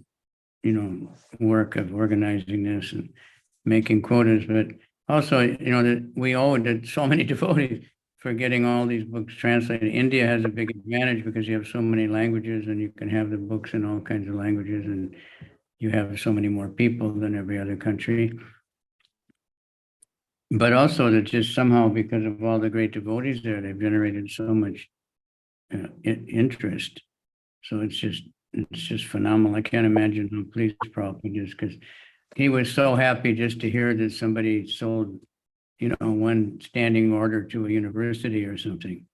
work of organizing this and making quotas, but also, that we owe it to so many devotees for getting all these books translated. India has a big advantage because you have so many languages and you can have the books in all kinds of languages, and you have so many more people than every other country. But also that just somehow, because of all the great devotees there, they've generated so much interest. So it's just phenomenal. I can't imagine how pleased Prabhupada is, because he was so happy just to hear that somebody sold, one standing order to a university or something.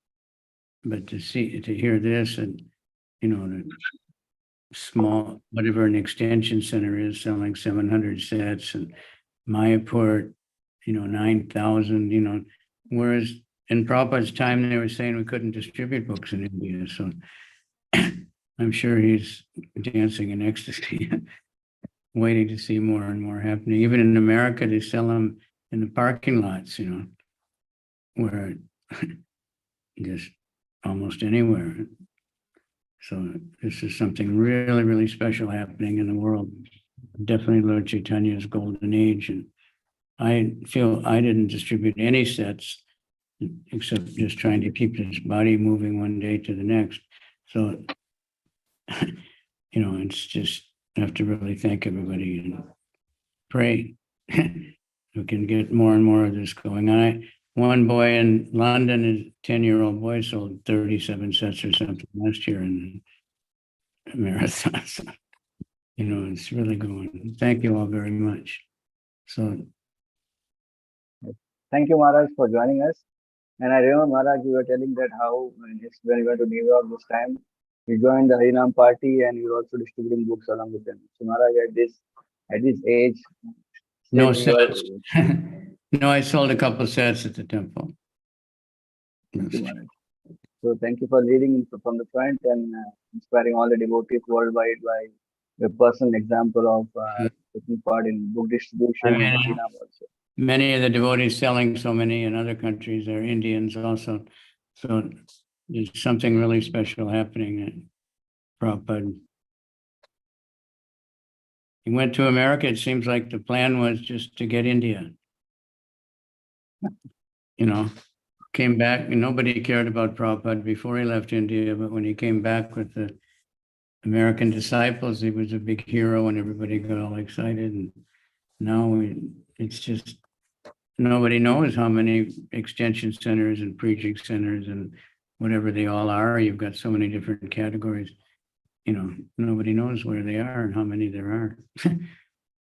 But to hear this, and, the small, whatever an extension center is, selling 700 sets, and Mayapur, 9,000, whereas in Prabhupada's time, they were saying we couldn't distribute books in India. So I'm sure he's dancing in ecstasy, waiting to see more and more happening. Even in America, they sell them in the parking lots, where just almost anywhere. So this is something really, really special happening in the world. Definitely Lord Chaitanya's golden age. And I feel I didn't distribute any sets except just trying to keep this body moving one day to the next. So, it's just, I have to really thank everybody and pray we can get more and more of this going on. One boy in London, is 10-year-old boy, sold 37 sets or something last year in a marathon. So, it's really going. Thank you all very much. So, thank you, Maharaj, for joining us. And I remember, Maharaj, you were telling that how when you went to New York this time, you joined the Harinam party and you were also distributing books along with them. So, Maharaj, at this age, no sets. No, I sold a couple of sets at the temple. Thank you, Maharaj. So thank you for leading from the front and inspiring all the devotees worldwide by your personal example of taking part in book distribution. Many of the devotees selling so many in other countries are Indians also. So there's something really special happening at Prabhupada. He went to America. It seems like the plan was just to get India. Came back, and nobody cared about Prabhupada before he left India, but when he came back with the American disciples, he was a big hero and everybody got all excited. And now it's just, nobody knows how many extension centers and preaching centers and whatever they all are. You've got so many different categories. Nobody knows where they are and how many there are.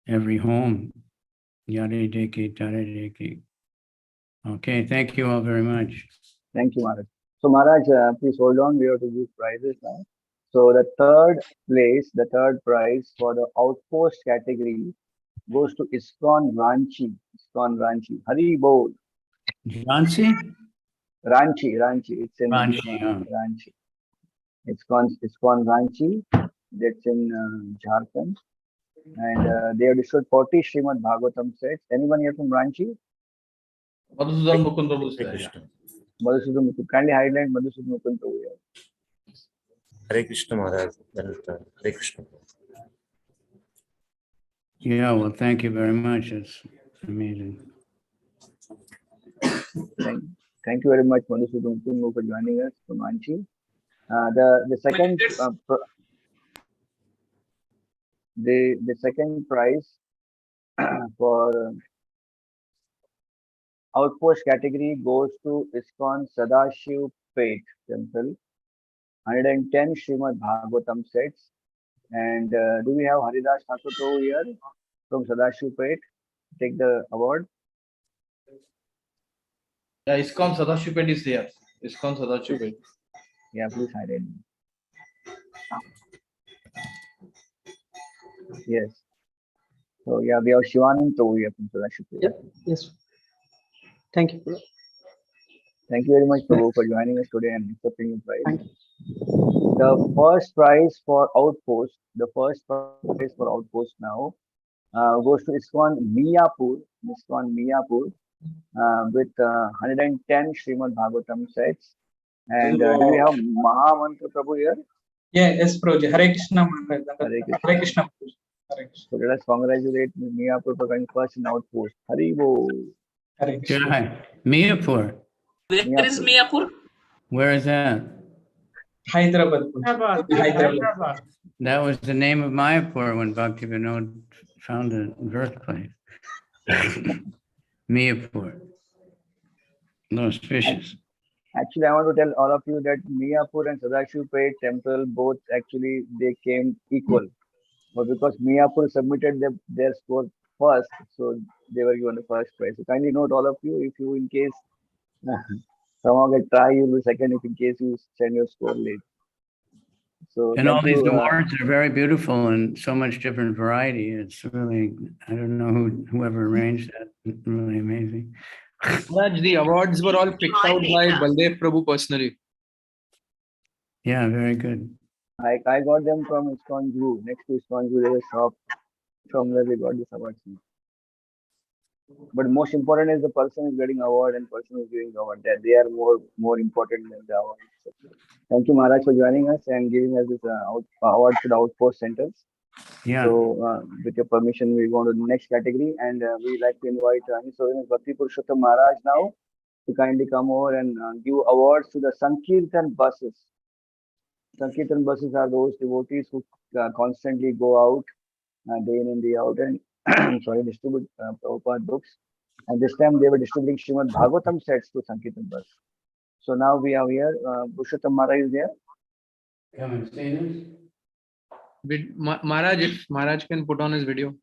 Every home. Yade deke, tare deke. Okay, thank you all very much. Thank you, Maharaj. So, Maharaj, please hold on. We have to give prizes now. So, the third prize for the Outpost category goes to ISKCON Ranchi. ISKCON Ranchi. Hari Bol. Ranchi? Ranchi. It's in Ranchi. Ranchi. ISKCON Ranchi. That's in Jharkhand. And they have distributed 40 Srimad Bhagavatam sets. Anyone here from Ranchi? Madhusudan Mukund Prabhu is there. Madhusudan Mukund. Kindly highlight Madhusudan Mukund Prabhu here. Hare Krishna Maharaj. Hare Krishna. Yeah, well, thank you very much. It's amazing. Thank you very much, Madhusudan Mukund, for joining us from Ranchi. The second the second prize for Outpost category goes to ISKCON Sadashiv Pet Temple, 110 Srimad Bhagavatam sets. And do we have Haridas Thakur Prabhu here from Sadashiv Pet? Take the award. Yeah, ISKCON Sadashipet is there. ISKCON Sadashipet. Yeah, please hide it. Yes. So yeah, we have Shivanand Prabhu here from Sadashiv Pet. Yep. Yes. Thank you. Thank you very much, Prabhu, for joining us today and accepting the prize. Thank you. The first prize for Outpost, now goes to ISKCON Mayapur, with 110 Srimad Bhagavatam sets. And do we have Mahamantra Prabhu here? Yeah, yes, Prabhuji. Hare Krishna. Hare Krishna. Hare Krishna. Hare Krishna. So let us congratulate Mayapur for coming first in Outpost. Haribo. Hare Krishna. Hi. Mayapur. Where is Mayapur? Where is that? Hyderabad. Hyderabad. That was the name of Mayapur when Bhakti Vinod founded the birthplace. Mayapur. No auspicious. Actually, I want to tell all of you that Mayapur and Sadashiv Pet temple both actually they came equal. But because Mayapur submitted their score first, so they were given the first prize. So kindly note all of you, if you in case somehow get try, you will be second if in case you send your score late. So And all thank these you, awards are very beautiful and so much different variety. It's really, I don't know whoever arranged that. It's really amazing. Maharaj, the awards were all picked out by Baldev Prabhu personally. Yeah, very good. I got them from ISKCON Guru. Next to ISKCON Guru, there is a shop from where we got this award. But most important is the person who is getting award and person who is giving award. That they are more important than the award. Thank you, Maharaj, for joining us and giving us this award to the Outpost centers. Yeah. So, with your permission, we go to the next category, and we like to invite His Holiness Bhakti Purushottam Maharaj now to kindly come over and give awards to the Sankirtan buses. Sankirtan buses are those devotees who constantly go out day in and day out and distribute Prabhupada books. And this time they were distributing Srimad Bhagavatam sets to Sankirtan bus. So now we are here. Purushottam Maharaj is there. Come and see this. Maharaj, if Maharaj can put on his video.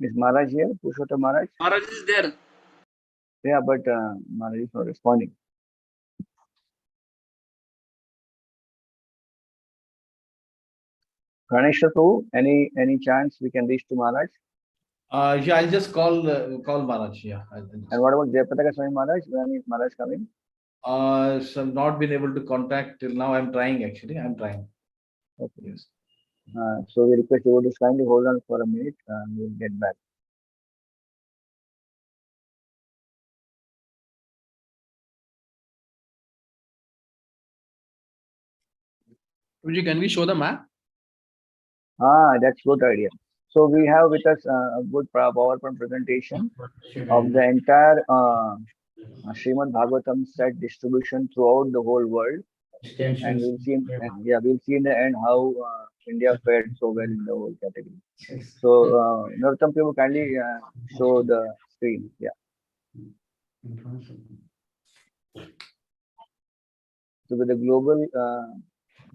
Is Maharaj here? Purushottam Maharaj? Maharaj is there. Yeah, but Maharaj is not responding. Ganesha Prabhu, any chance we can reach to Maharaj? Yeah, I'll just call Maharaj. Yeah. And what about Jayapataka Swami Maharaj? When is Maharaj coming? So I've not been able to contact till now. I'm trying actually. I'm trying. Okay. Yes. So we request you to kindly hold on for a minute and we'll get back. Ruji, can we show the map? That's good idea. So we have with us a good PowerPoint presentation of the entire Srimad Bhagavatam set distribution throughout the whole world. And we'll see in the end how India fared so well in the whole category. So Narottam Prabhu, kindly show the screen. Yeah. So with the global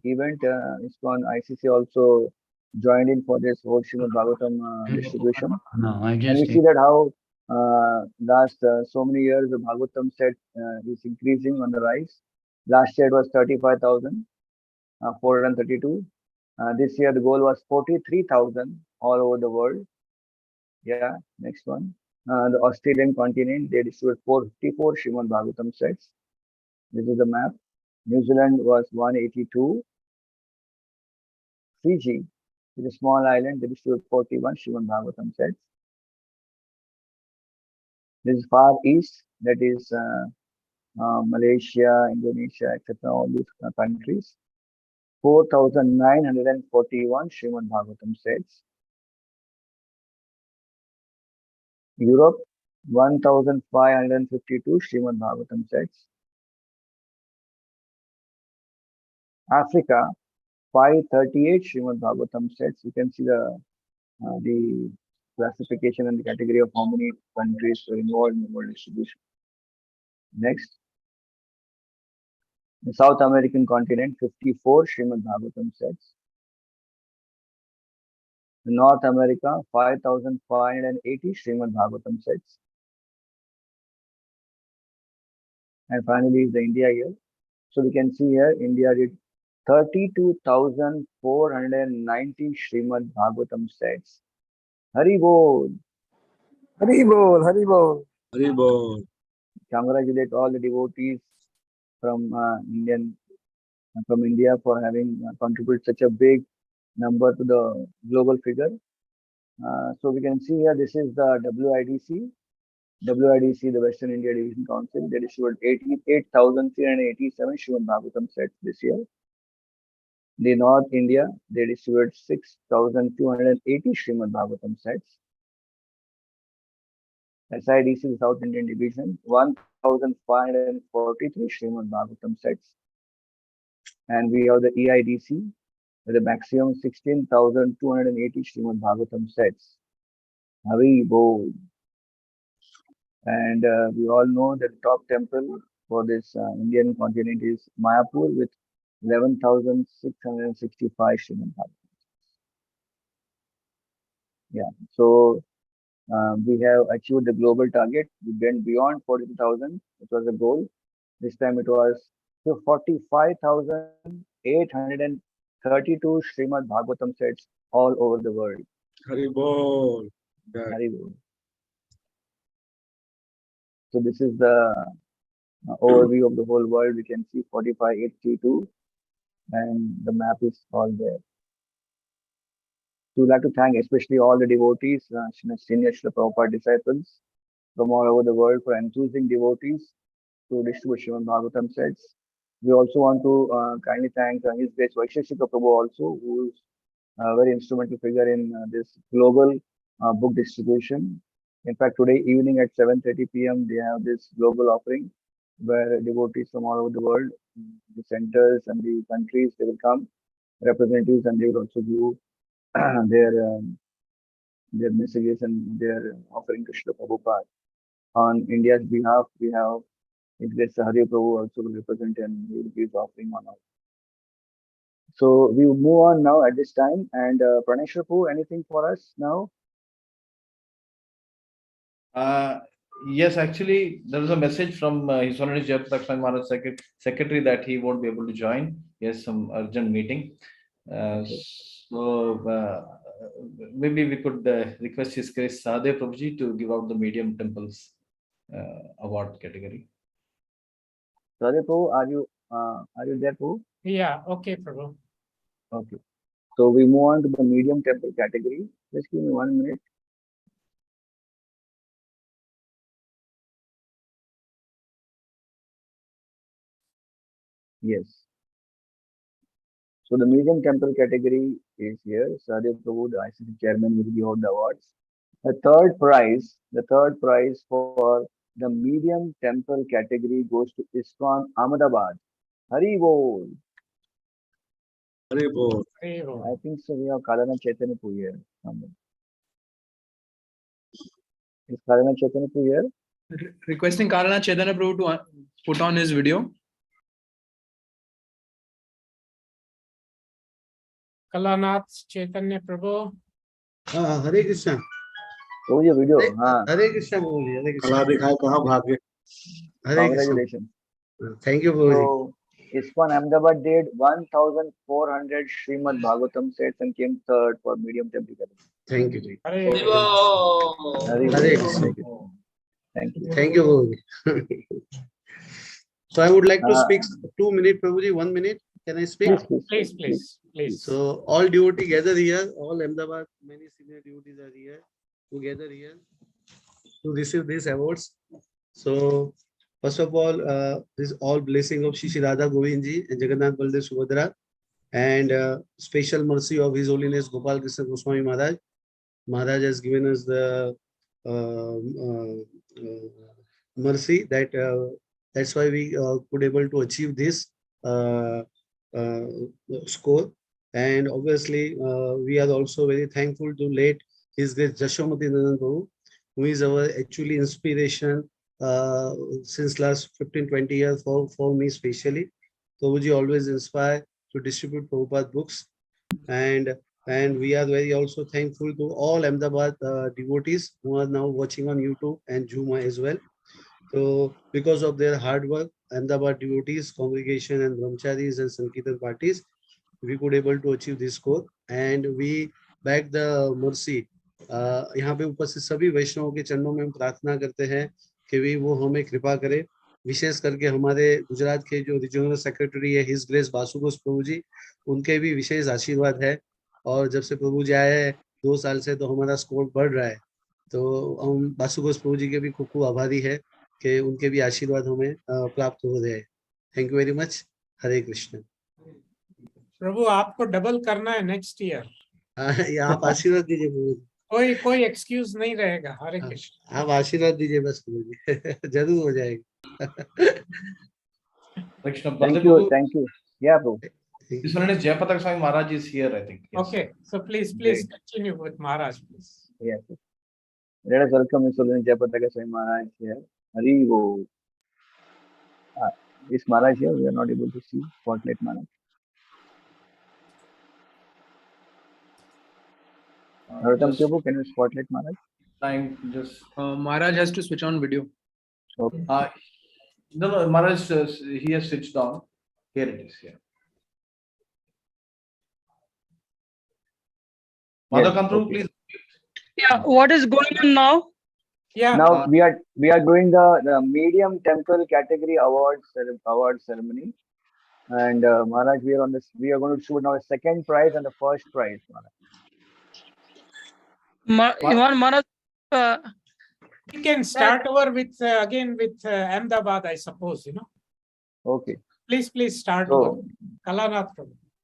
event, ISKCON ICC also joined in for this whole Srimad Bhagavatam distribution. And we see that how last so many years the Bhagavatam set is increasing on the rise. Last year it was 35,432. This year the goal was 43,000 all over the world. Yeah, next one. The Australian continent, they distributed 454 Srimad Bhagavatam sets. This is the map. New Zealand was 182. Fiji is a small island, they distributed 41 Srimad Bhagavatam sets. This is Far East, that is Malaysia, Indonesia, etc. All these countries. 4,941 Srimad Bhagavatam sets. Europe, 1552 Srimad Bhagavatam sets. Africa, 538 Srimad Bhagavatam sets. You can see the classification and the category of how many countries were involved in the world distribution. Next, the South American continent, 54 Srimad Bhagavatam sets. North America, 5,580 Srimad Bhagavatam sets. And finally is the India here. So we can see here, India did 32,490 Srimad Bhagavatam sets. Hari Bol! Hari Bol, Hari Bol. Hari Bol. Congratulate all the devotees from India for having contributed such a big number to the global figure. So we can see here, this is the WIDC, the Western India Division Council. They distributed 88,387 Srimad Bhagavatam sets this year. The North India, they distributed 6,280 Srimad Bhagavatam sets. SIDC, the South Indian Division, 1,543 Srimad Bhagavatam sets. And we have the EIDC with a maximum 16,280 Srimad Bhagavatam sets. Hari Bol. And we all know that the top temple for this Indian continent is Mayapur with 11,665 Srimad Bhagavatam. Yeah, so we have achieved the global target. We went beyond 40,000, which was the goal. This time it was 45,832 Srimad Bhagavatam sets all over the world. Hari Bol. Hari Bol. So this is the overview of the whole world. We can see 45,832 and the map is all there. So we'd like to thank especially all the devotees, senior Srila Prabhupada disciples from all over the world for enthusing devotees to distribute Srimad Bhagavatam sets. We also want to kindly thank His Grace Vaisheshika Prabhu also, who is a very instrumental figure in this global book distribution. In fact, today evening at 7:30 p.m. they have this global offering where devotees from all over the world, the centers and the countries, they will come, representatives, and they will also give their messages and their offering to Srila Prabhupada. On India's behalf, we have His Grace Hare Prabhu also will represent and he will give his offering on us. So we will move on now at this time. And Praneshwar Prabhu, anything for us now? Yes, actually, there was a message from His Holiness Jayapataka Maharaj Secretary that he won't be able to join. He has some urgent meeting. So maybe we could request His Grace Sahadev Prabhuji to give out the medium temples award category. Sahadev Prabhu, are you there, Prabhu? Yeah, okay, Prabhu. Okay. So we move on to the medium temple category. Just give me 1 minute. Yes. So the medium temple category is here. Sahadev Prabhu, the ICC chairman, will give out the awards. The third prize for the medium temple category goes to ISKCON Ahmedabad. Hari Bol. Hari Bol. I think so. We have Kalana Chaitanya Puri here. Is Kalana Chaitanya Puri here? Requesting Karana Chaitanya Prabhu to put on his video. Kalanath Chaitanya Prabhu. Hare Krishna. Oh, your video. Hare Krishna बोलिए. Hare Krishna. कला दिखाए कहाँ भागे. Hare Krishna. Congratulations. Thank you, Prabhuji. So ISKCON Ahmedabad did 1,400 Srimad Bhagavatam sets and came third for medium temple category. Thank you. Hare Krishna. Thank you. Thank you, Prabhuji. So I would like to speak 2 minutes, Prabhuji. 1 minute. Can I speak? Please. So all devotees gather here. All Ahmedabad, many senior devotees are here. Together here to receive these awards. So first of all, this all blessing of Shri Radha Govindji and Jagannath Baldev Subhadra, and special mercy of His Holiness Gopal Krishna Goswami Maharaj. Maharaj has given us the mercy that that's why we could able to achieve this score. And obviously, we are also very thankful to late His Grace Jashamati Nandan Prabhu, who is our actually inspiration since last 15-20 years for me especially. Prabhuji always inspire to distribute Prabhupada books, and we are very also thankful to all Ahmedabad devotees who are now watching on YouTube and Zoom as well. So because of their hard work, Ahmedabad devotees, congregation and brahmacharis and Sankirtan parties, we could able to achieve this score, and we beg the mercy. यहाँ पे उपस्थित सभी वैष्णवों के चरणों में हम प्रार्थना करते हैं कि वे वो हमें कृपा करे, विशेष करके हमारे गुजरात के जो रीजनल सेक्रेटरी है हिज ग्रेस बासुगोस प्रभु जी, उनके भी विशेष आशीर्वाद है। और जब से प्रभु जी आए हैं 2 साल से, तो हमारा स्कोर बढ़ रहा है। तो हम बासुगोस प्रभु जी के भी खूब खूब आभारी है कि उनके भी आशीर्वाद हमें प्राप्त हो रहे हैं। Thank you very much. Hare Krishna. प्रभु आपको डबल करना है नेक्स्ट ईयर। ये आप आशीर्वाद दीजिए प्रभु जी। कोई एक्सक्यूज नहीं रहेगा। हरे कृष्ण। आप आशीर्वाद दीजिए बस प्रभु जी। जरूर हो जाएगा। Thank you. Yeah, bro. His Holiness Jayapataka Swami Maharaj is here, I think. Yes. Okay, so please continue with Maharaj, please. Yes. Let us welcome His Holiness Jayapataka Swami Maharaj here. Hari Bo. Is Maharaj here? We are not able to see. Spotlight Maharaj. Prabhu, can you spotlight Maharaj? Time just. Maharaj has to switch on video. Okay. No, Maharaj, he has switched on. Here it is. Here. Madhav, okay. please. Yeah, what is going on now? Yeah. Now we are doing the medium temple category award ceremony, and Maharaj, we are going to shoot now a second prize and the first prize. Maharaj, we can start over with again with Ahmedabad, I suppose. Okay. Please start over. Kalanath.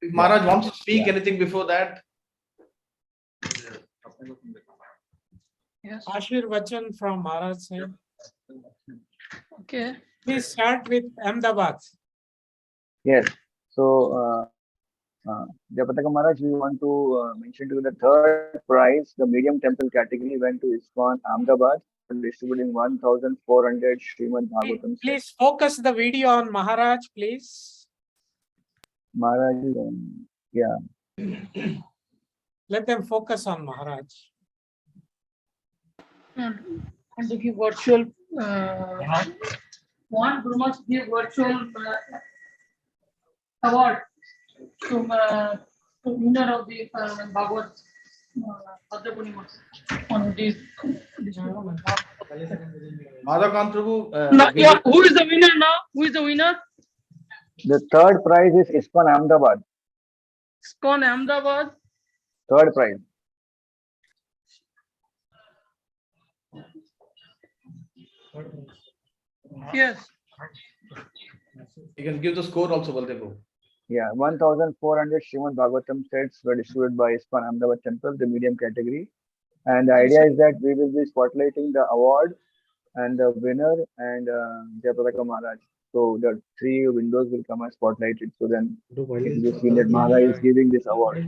If Maharaj wants to speak anything before that. Yes. Ashirvachan from Maharaj side. Okay. Please start with Ahmedabad. Yes. So, Jayapataka Maharaj, we want to mention to you the third prize, the medium temple category, went to ISKCON Ahmedabad, distributing 1,400 Srimad Bhagavatam. Please focus the video on Maharaj, please. Maharaj, yeah. Let them focus on Maharaj. And to give virtual one Guru must give virtual award to winner of the Bhagavad Bhadra Purnima on this. Madhav Prabhu. Yeah, who is the winner now? Who is the winner? The third prize is ISKCON Ahmedabad. ISKCON Ahmedabad. Third prize. Yes. You can give the score also, Baldev. Yeah, 1,400 Srimad Bhagavatam sets were distributed by ISKCON Ahmedabad Temple, the medium category. And the idea is that we will be spotlighting the award and the winner and Jayapataka Maharaj. So the 3 windows will come and spotlight it. So then it will be seen that Maharaj is giving this award.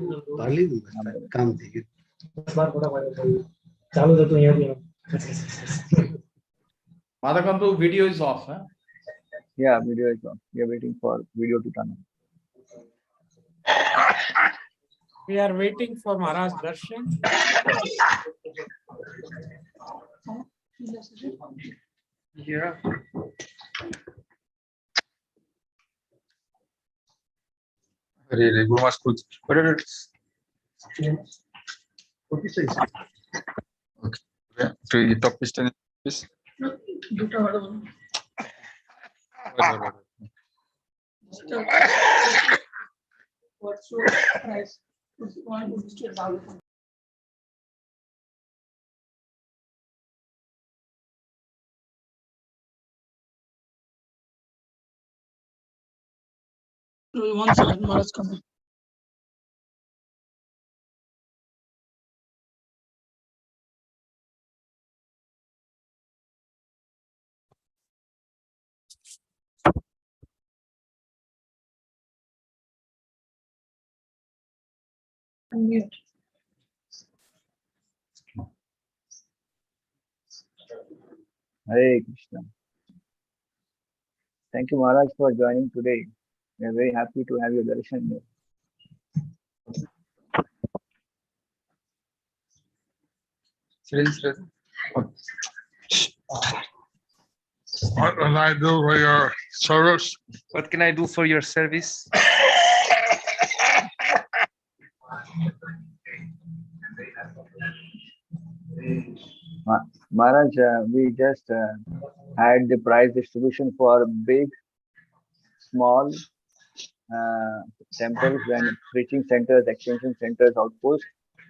Madhav Prabhu, video is off. Huh? Yeah, video is off. We are waiting for video to turn on. We are waiting for Maharaj Darshan. Yeah. Really, Guru Maharaj could. Okay. So you top list and this. Virtual prize. One second, Maharaj coming. Unmute. Hare Krishna. Thank you, Maharaj, for joining today. We are very happy to have your darshan here. What can I do for your service? What can I do for your service? Maharaj, we just had the prize distribution for big, small temples and preaching centers, extension centers, outposts,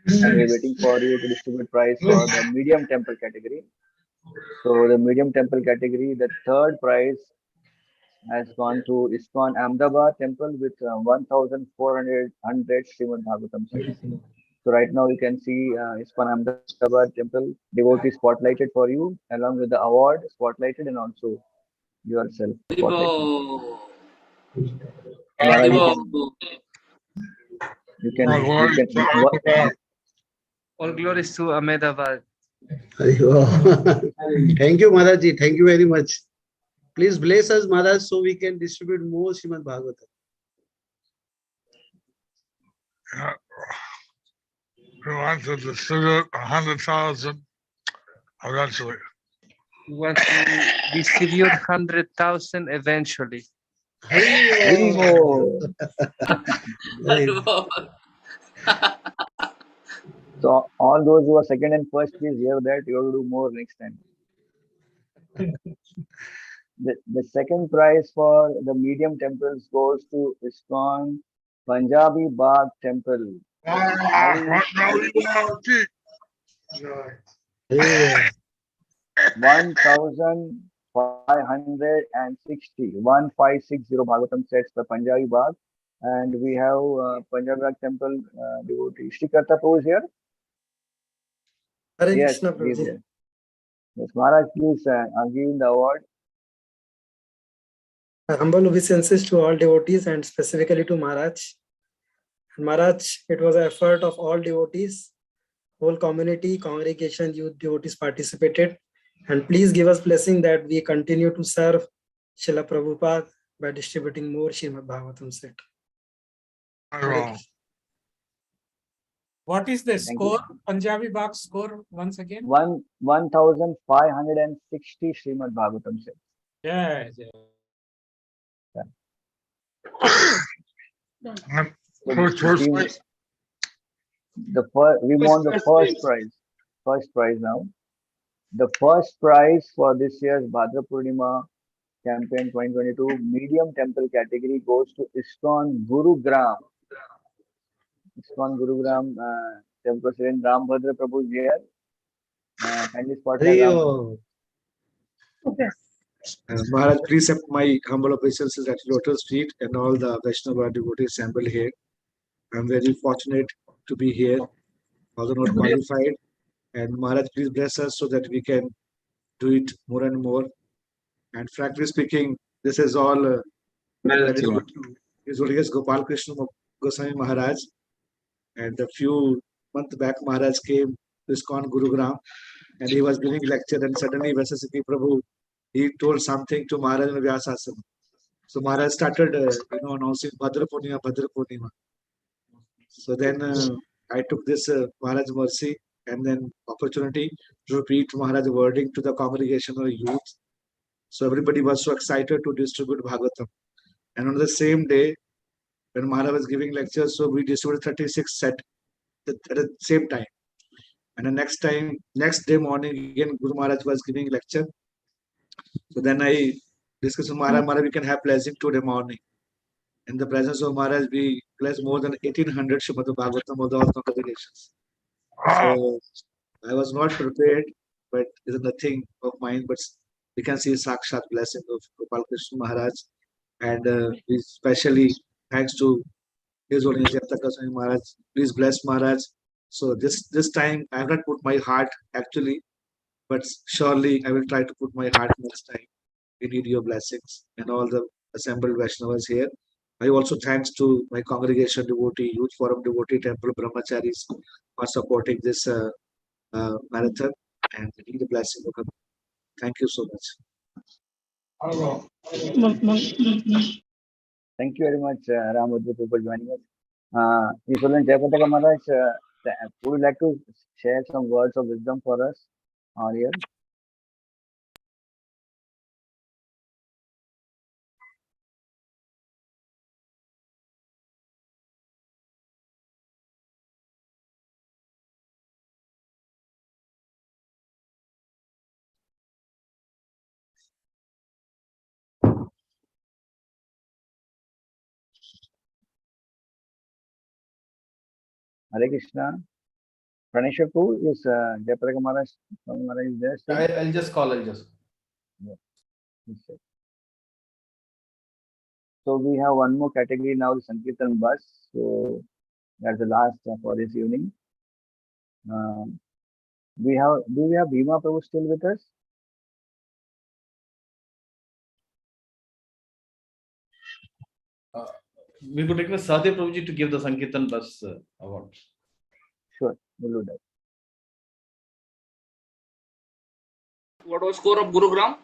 and we're waiting for you to distribute prize for the medium temple category. So the medium temple category, the third prize has gone to ISKCON Ahmedabad temple with 1,400 Srimad Bhagavatam sets. So right now you can see ISKCON Ahmedabad temple devotee spotlighted for you, along with the award spotlighted and also yourself spotlighted. Maharaj, you can All glories to Ahmedabad. Thank you, Maharaji. Thank you very much. Please bless us, Maharaj, so we can distribute more Srimad Bhagavatam. We want to distribute 100,000 eventually. We want to distribute 100,000 eventually. So all those who are second and first, please hear that you have to do more next time. The second prize for the medium temples goes to ISKCON Punjabi Bagh Temple. 1,560 Bhagavatam sets the Punjabi Bagh, and we have Punjabi Bagh Temple devotee Shrikarta Prabhu is here. Hare Yes, Krishna, he is Prabhuji. here. Yes, Maharaj, please give him the award. Humble obeisances to all devotees and specifically to Maharaj. Maharaj, it was an effort of all devotees, whole community, congregation, youth devotees participated. And please give us blessing that we continue to serve Srila Prabhupada by distributing more Srimad Bhagavatam set. What is the Thank score? you. Punjabi Bagh score once again? 1,560 Srimad Bhagavatam sets. Yes. We won the first prize. First prize now. The first prize for this year's Bhadra Purnima campaign 2022 medium temple category goes to ISKCON Gurugram. ISKCON Gurugram Temple President Ram Bhadra Prabhu is here. Kindly spotlight Ram. Okay. Maharaj, please accept my humble obeisances at Lotus Feet and all the Vaishnava devotees assembled here. I'm very fortunate to be here, although not qualified. And Maharaj, please bless us so that we can do it more and more. And frankly speaking, this is all His Holiness Gopal Krishna Goswami Maharaj. And a few months back, Maharaj came to ISKCON Gurugram and he was giving lecture, and suddenly Vasasiki Prabhu, he told something to Maharaj in Vyasasana. So Maharaj started announcing Bhadra Purnima, Bhadra Purnima. So then I took this Maharaj mercy and then opportunity to repeat Maharaj wording to the congregation or youth. So everybody was so excited to distribute Bhagavatam. And on the same day, when Maharaj was giving lectures, so we distributed 36 set at the same time. And the next day morning, again Guru Maharaj was giving lecture. So then I discussed with Maharaj, we can have blessing today morning. In the presence of Maharaj, we blessed more than 1,800 Srimad Bhagavatam of all congregations. So I was not prepared, but it's nothing of mine, but we can see Sakshat blessing of Gopal Krishna Maharaj. And we especially thanks to His Holiness Jayanta Goswami Maharaj. Please bless Maharaj. So this time I have not put my heart actually, but surely I will try to put my heart next time. We need your blessings and all the assembled Vaishnavas here. I also thanks to my congregation devotee, youth forum devotee, temple brahmacharis for supporting this marathon and need the blessing of God. Thank you so much. Thank you very much, Ramadhu, for joining us. Nisolan Jayapataka Maharaj, would you like to share some words of wisdom for us on here? Hare Krishna. Praneshapu is Jayapataka Maharaj. Maharaj is there still? I'll just call. Yeah. So we have one more category now, the Sankirtan bus. So that's the last for this evening. Do we have Bhima Prabhu still with us? We could request Sadhya Prabhuji to give the Sankirtan bus awards. Sure, we'll do that. What was score of Gurugram?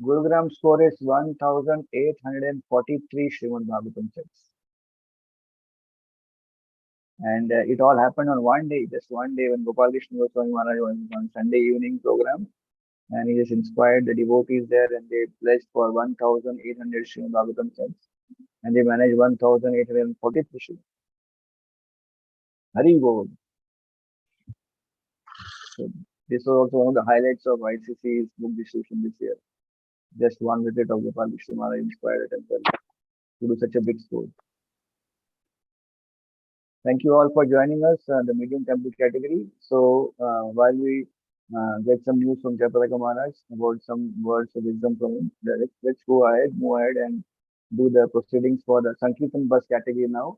Gurugram score is 1,843 Srimad Bhagavatam sets. And it all happened on one day, just one day when Gopal Krishna Goswami Maharaj was on Sunday evening program. And he just inspired the devotees there and they pledged for 1,800 Srimad Bhagavatam sets. And they managed 1,843 Srimad. Hari Bol. So this was also one of the highlights of ICC's book distribution this year. Just one visit of Gopal Krishna Maharaj inspired it as well to do such a big score. Thank you all for joining us in the medium temple category. So while we get some news from Jayapataka Maharaj about some words of wisdom from him, let's move ahead and do the proceedings for the Sankirtan bus category now.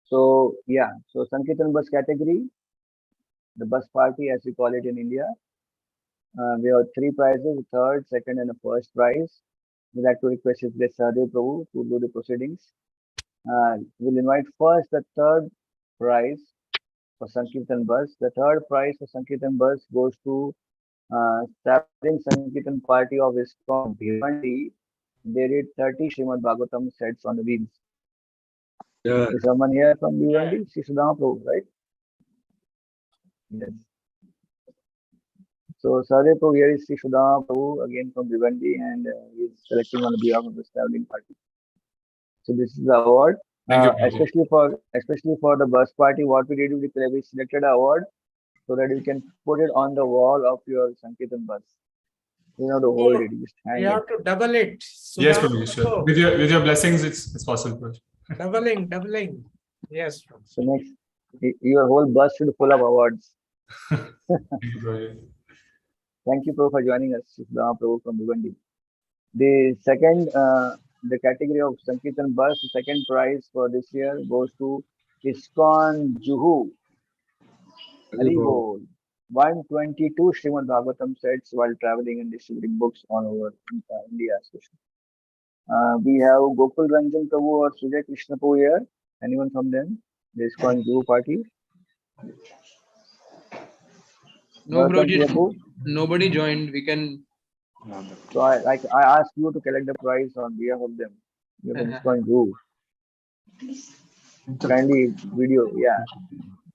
So yeah, so Sankirtan bus category, the bus party as we call it in India. We have 3 prizes, third, second and a first prize. We'd like to request His Grace Sadhya Prabhu to do the proceedings. We'll invite first the third prize for Sankirtan bus. The third prize for Sankirtan bus goes to traveling Sankirtan party of ISKCON Bhivandi. They did 30 Srimad Bhagavatam sets on the wheels. Yeah. Is someone here from Bhivandi? Sri Sudama Prabhu, right? Yes. So Sadhya Prabhu here is Sri Sudama Prabhu again from Bhivandi and he's selecting on behalf of the traveling party. So this is the award. Especially for the bus party, what we did, we selected an award so that you can put it on the wall of your Sankirtan bus. You know, the whole day, just hang You it. have to double it. Yes, Sudama Prabhuji, sure. also. With your blessings, it's possible, Prabhuji. Doubling. Yes. So next, your whole bus should be full of awards. Thank you, Prabhuji. Thank you, Prabhu, for joining us. Sudama Prabhu from Bhivandi. The second, the category of Sankirtan bus, the second prize for this year goes to ISKCON Juhu. Hari Bol. 122 Srimad Bhagavatam sets while traveling and distributing books all over India, especially. We have Gokul Ranjan Prabhu or Sujay Krishna Prabhu here. Anyone from them? The ISKCON Juhu party? No, Prabhuji, nobody joined. We can. So I ask you to collect the prize on behalf of them. You have ISKCON Juhu. Kindly video, yeah.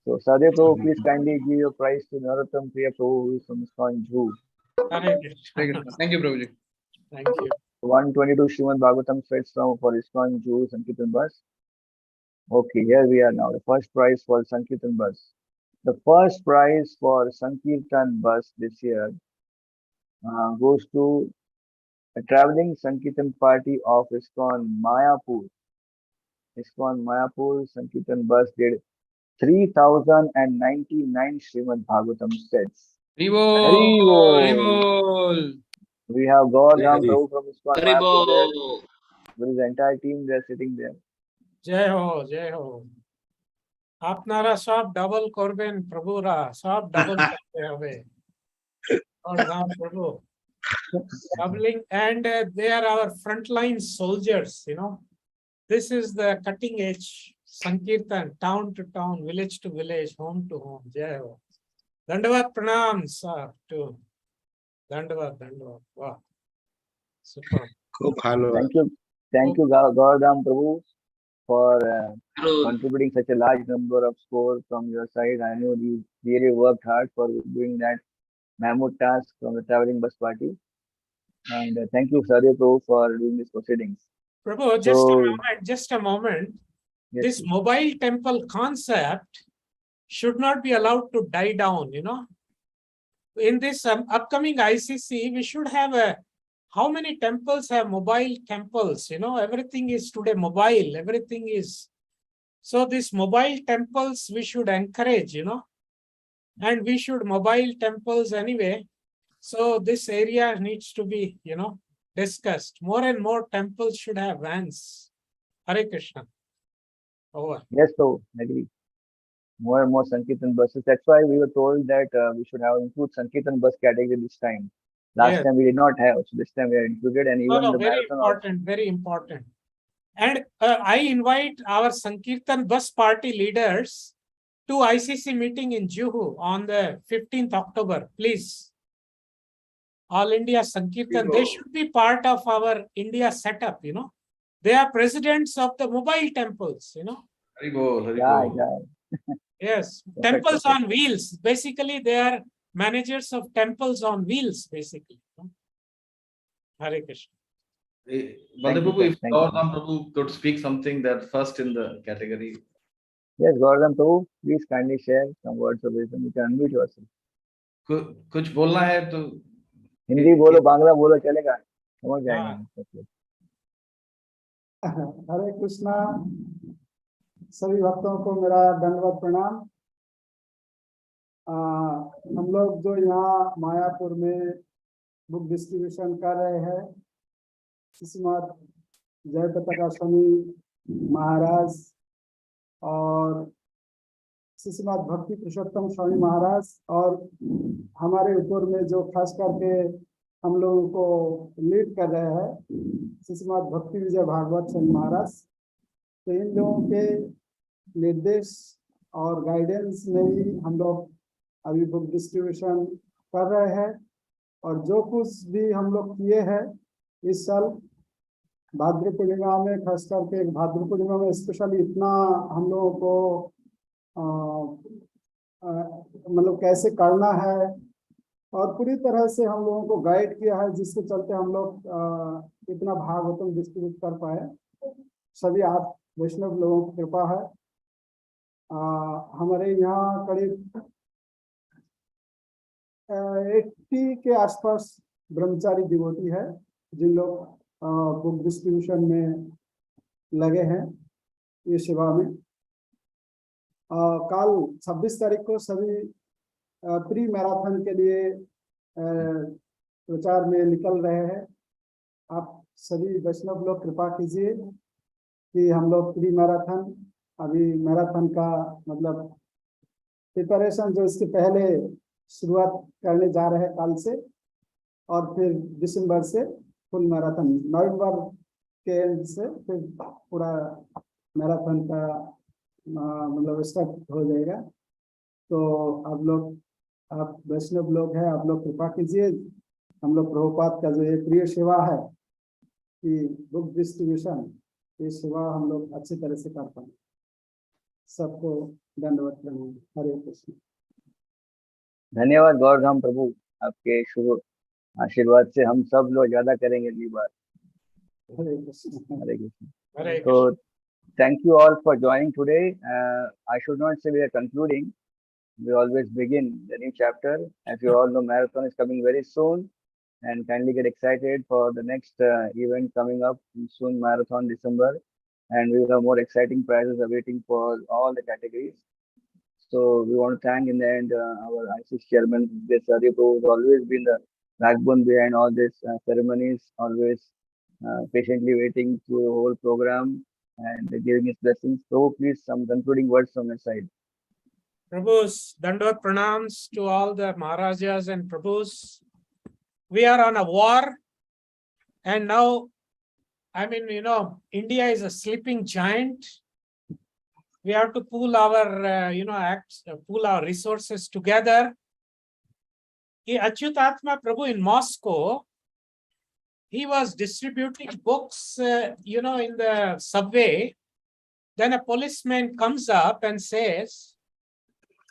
So Sadhya Prabhu, please kindly give your prize to Narottam Priya Prabhu, who is from ISKCON Juhu. Thank you, Prabhuji. Thank you. 122 Srimad Bhagavatam sets for ISKCON Juhu Sankirtan bus. Okay, here we are now. The first prize for Sankirtan bus. The first prize for Sankirtan bus this year goes to a traveling Sankirtan party of ISKCON Mayapur. ISKCON Mayapur Sankirtan bus did 3,099 Srimad Bhagavatam sets. Hari Bol. We have God Ram Prabhu from ISKCON Hare Mayapur there. Bol. With his entire team, they are sitting there. Jai ho, Jai ho. আপনারা সব double করবেন প্রভুরা সব double করতে হবে। God Ram Prabhu. Bubbling, and they are our frontline soldiers, you know. This is the cutting edge Sankirtan, town to town, village to village, home to home. Jai Ho. Dandavat pranam, sir, to Dandavat. Wow. Super. Thank you, Gaurdam Prabhu, for contributing such a large number of scores from your side. I know you really worked hard for doing that mammoth task from the traveling bus party. And thank you, Sarya Prabhu, for doing these proceedings. Prabhu, just a moment. Yes, This please. mobile temple concept should not be allowed to die down, you know. In this upcoming ICC, we should have how many temples have mobile temples? You know, everything is today mobile, everything is. So these mobile temples we should encourage, you know, and we should mobile temples anyway. So this area needs to be, you know, discussed. More and more temples should have vans. Hare Krishna. Over. Yes, so agree. More and more Sankirtan buses. That's why we were told that we should have include Sankirtan bus category this time. Last time we did not have, so this time we are included, and even the very marathon important, very important. And I invite our Sankirtan bus party leaders to ICC meeting in Juhu on the 15th October, please. All India Sankirtan, they should be part of our India setup, you know. They are presidents of the mobile temples, you know. Hari Bol, Hari Bol. Yes, temples on wheels. Basically, they are managers of temples on wheels, basically. Hare Krishna. Baldev Prabhu, if Gaurdam Prabhu could speak something that first in the category. Yes, Gaurdam Prabhu, please kindly share some words of wisdom. You can unmute yourself. कुछ बोलना है तो हिंदी बोलो, बांग्ला बोलो, चलेगा, समझ जाएंगे. हरे कृष्णा. सभी भक्तों को मेरा दंडवत प्रणाम. हम लोग जो यहाँ मायापुर में बुक डिस्ट्रीब्यूशन कर रहे हैं, श्रीमद जयप्रकाश स्वामी महाराज और श्रीमद भक्ति पुरुषोत्तम स्वामी महाराज और हमारे ऊपर में जो खास करके हम लोगों को लीड कर रहे हैं श्रीमद भक्ति विजय भागवत स्वामी महाराज. तो इन लोगों के निर्देश और गाइडेंस में ही हम लोग अभी बुक डिस्ट्रीब्यूशन कर रहे हैं. और जो कुछ भी हम लोग किए हैं इस साल भाद्र पूर्णिमा में, खास करके भाद्र पूर्णिमा में स्पेशली इतना हम लोगों को मतलब कैसे करना है और पूरी तरह से हम लोगों को गाइड किया है, जिसके चलते हम लोग इतना भागवतम डिस्ट्रीब्यूट कर पाए. सभी आप वैष्णव लोगों की कृपा है. हमारे यहाँ करीब 80 के आसपास ब्रह्मचारी डिवोटी है जिन लोग बुक डिस्ट्रीब्यूशन में लगे हैं ये सेवा में. कल 26 तारीख को सभी प्री मैराथन के लिए प्रचार में निकल रहे हैं. आप सभी वैष्णव लोग कृपा कीजिए कि हम लोग प्री मैराथन, अभी मैराथन का मतलब प्रिपरेशन जो इसके पहले शुरुआत करने जा रहे हैं कल से, और फिर दिसंबर से फुल मैराथन, नवंबर के एंड से फिर पूरा मैराथन का मतलब स्टार्ट हो जाएगा. तो आप वैष्णव लोग हैं, आप लोग कृपा कीजिए. हम लोग प्रभुपाद का जो ये प्रिय सेवा है कि बुक डिस्ट्रीब्यूशन, ये सेवा हम लोग अच्छी तरह से कर पाए. सबको दंडवत प्रणाम. हरे कृष्ण. धन्यवाद गौरधाम प्रभु, आपके शुभ आशीर्वाद से हम सब लोग ज्यादा करेंगे अगली बार. हरे कृष्ण. हरे कृष्ण. तो thank you all for joining today. I should not say we are concluding. We always begin the new chapter. As you all know, marathon is coming very soon, and kindly get excited for the next event coming up soon, marathon December, and we will have more exciting prizes awaiting for all the categories. So we want to thank in the end our ICC chairman, Sarya Prabhu, who has always been the backbone behind all these ceremonies, always patiently waiting through the whole program and giving his blessings. So please, some concluding words from your side. Prabhus, Dandavat pranams to all the Maharajas and Prabhus. We are on a war. And now, I mean, India is a sleeping giant. We have to pool our, pool our resources together. Achyutatma Prabhu in Moscow, he was distributing books, in the subway. Then a policeman comes up and says,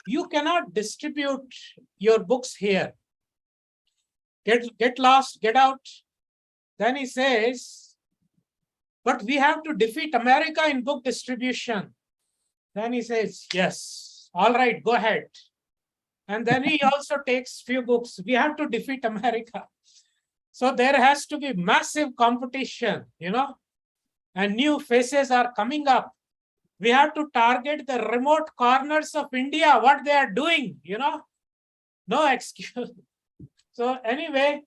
"You cannot distribute your books here. Get lost, get out." Then he says, "But we have to defeat America in book distribution." Then he says, "Yes, all right, go ahead." And then he also takes few books. We have to defeat America. So there has to be massive competition, and new faces are coming up. We have to target the remote corners of India, what they are doing, no excuse. So anyway,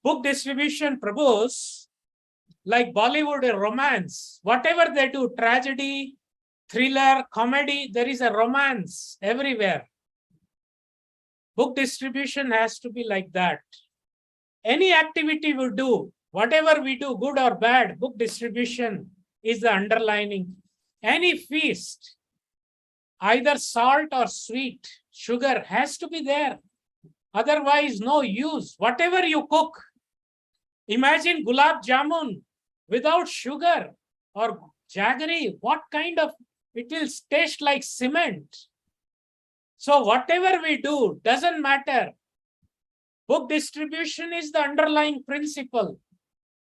book distribution, Prabhus, like Bollywood romance, whatever they do, tragedy, thriller, comedy, there is a romance everywhere. Book distribution has to be like that. Any activity we do, whatever we do, good or bad, book distribution is the underlining. Any feast, either salt or sweet, sugar has to be there. Otherwise, no use. Whatever you cook, imagine gulab jamun without sugar or jaggery, what kind of, it will taste like cement. So whatever we do, doesn't matter. Book distribution is the underlying principle.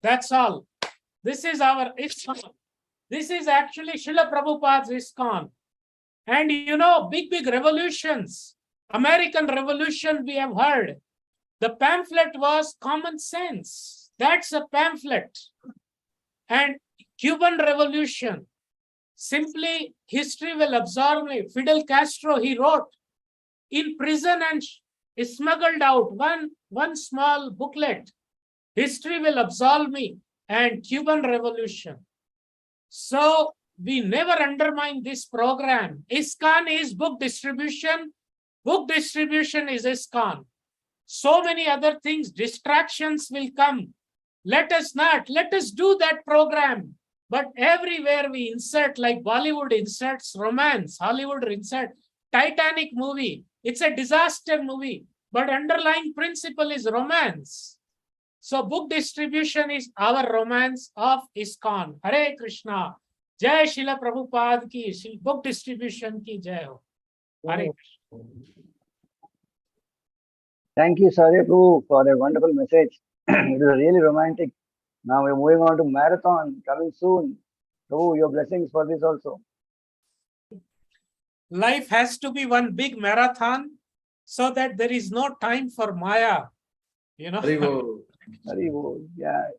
That's all. This is our ISKCON. This is actually Srila Prabhupada's ISKCON. And big revolutions. American Revolution we have heard. The pamphlet was Common Sense. That's a pamphlet. And Cuban Revolution. Simply history will absorb me. Fidel Castro, he wrote in prison and smuggled out one small booklet. History will absolve me, and Cuban Revolution. So we never undermine this program. ISKCON is book distribution. Book distribution is ISKCON. So many other things, distractions will come. Let us do that program. But everywhere we insert, like Bollywood inserts romance, Hollywood inserts Titanic movie. It's a disaster movie, but underlying principle is romance. So book distribution is our romance of ISKCON. Hare Krishna. Jai Srila Prabhupada ki, book distribution ki jai ho. Hare Krishna. Thank you, Sarya Prabhu, for a wonderful message. It was really romantic. Now we're moving on to marathon coming soon. Prabhu, your blessings for this also. Life has to be one big marathon so that there is no time for Maya. Haribol, yeah.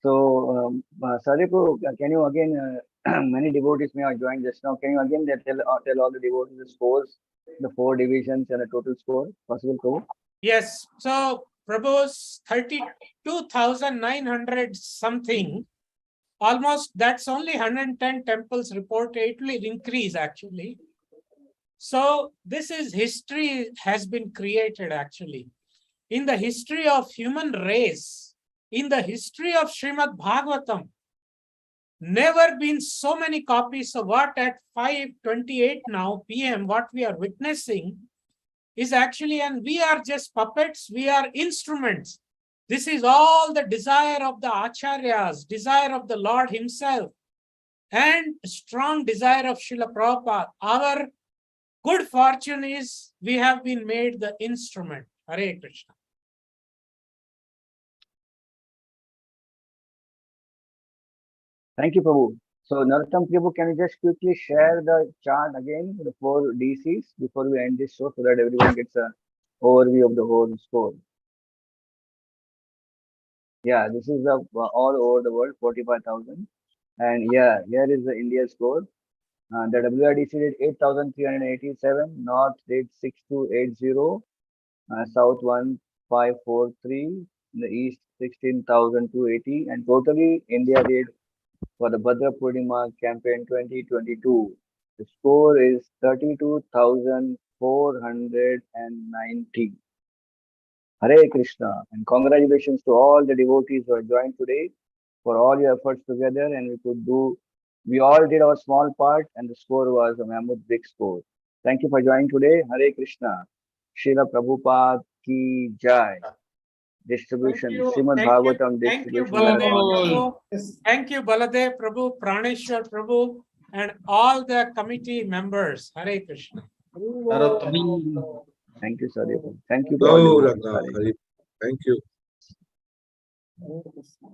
So, Saripu, can you again, many devotees may have joined just now. Can you again tell all the devotees the scores, the 4 divisions and the total score? Possible, Prabhu? Yes. So, Prabhu's 32,900 something. Almost, that's only 110 temples reported. It will increase actually. So this is history has been created actually. In the history of human race, in the history of Srimad Bhagavatam, never been so many copies. So what at 5:28 now PM, what we are witnessing is actually, and we are just puppets, we are instruments. This is all the desire of the Acharyas, desire of the Lord himself, and strong desire of Srila Prabhupada. Our good fortune is we have been made the instrument. Hare Krishna. Thank you, Prabhu. So, Narottam Prabhu, can you just quickly share the chart again, the 4 DCs before we end this show so that everyone gets an overview of the whole score? Yeah, this is the all over the world, 45,000. And yeah, here is the India score. The WRDC did 8,387, North did 6,280, South 1,543, the East 16,280, and totally India did for the Bhadra Purnima campaign 2022. The score is 32,490. Hare Krishna. And congratulations to all the devotees who have joined today for all your efforts together. And we all did our small part, and the score was a mammoth big score. Thank you for joining today. Hare Krishna. Srila Prabhupada ki jai. Distribution, Srimad Bhagavatam Thank you, distribution. Baladev Prabhu. Thank you, Baladev Prabhu, Praneshwar Prabhu, and all the committee members. Hare Krishna. Thank you, sir. Thank you to all. Thank you. Hare Krishna.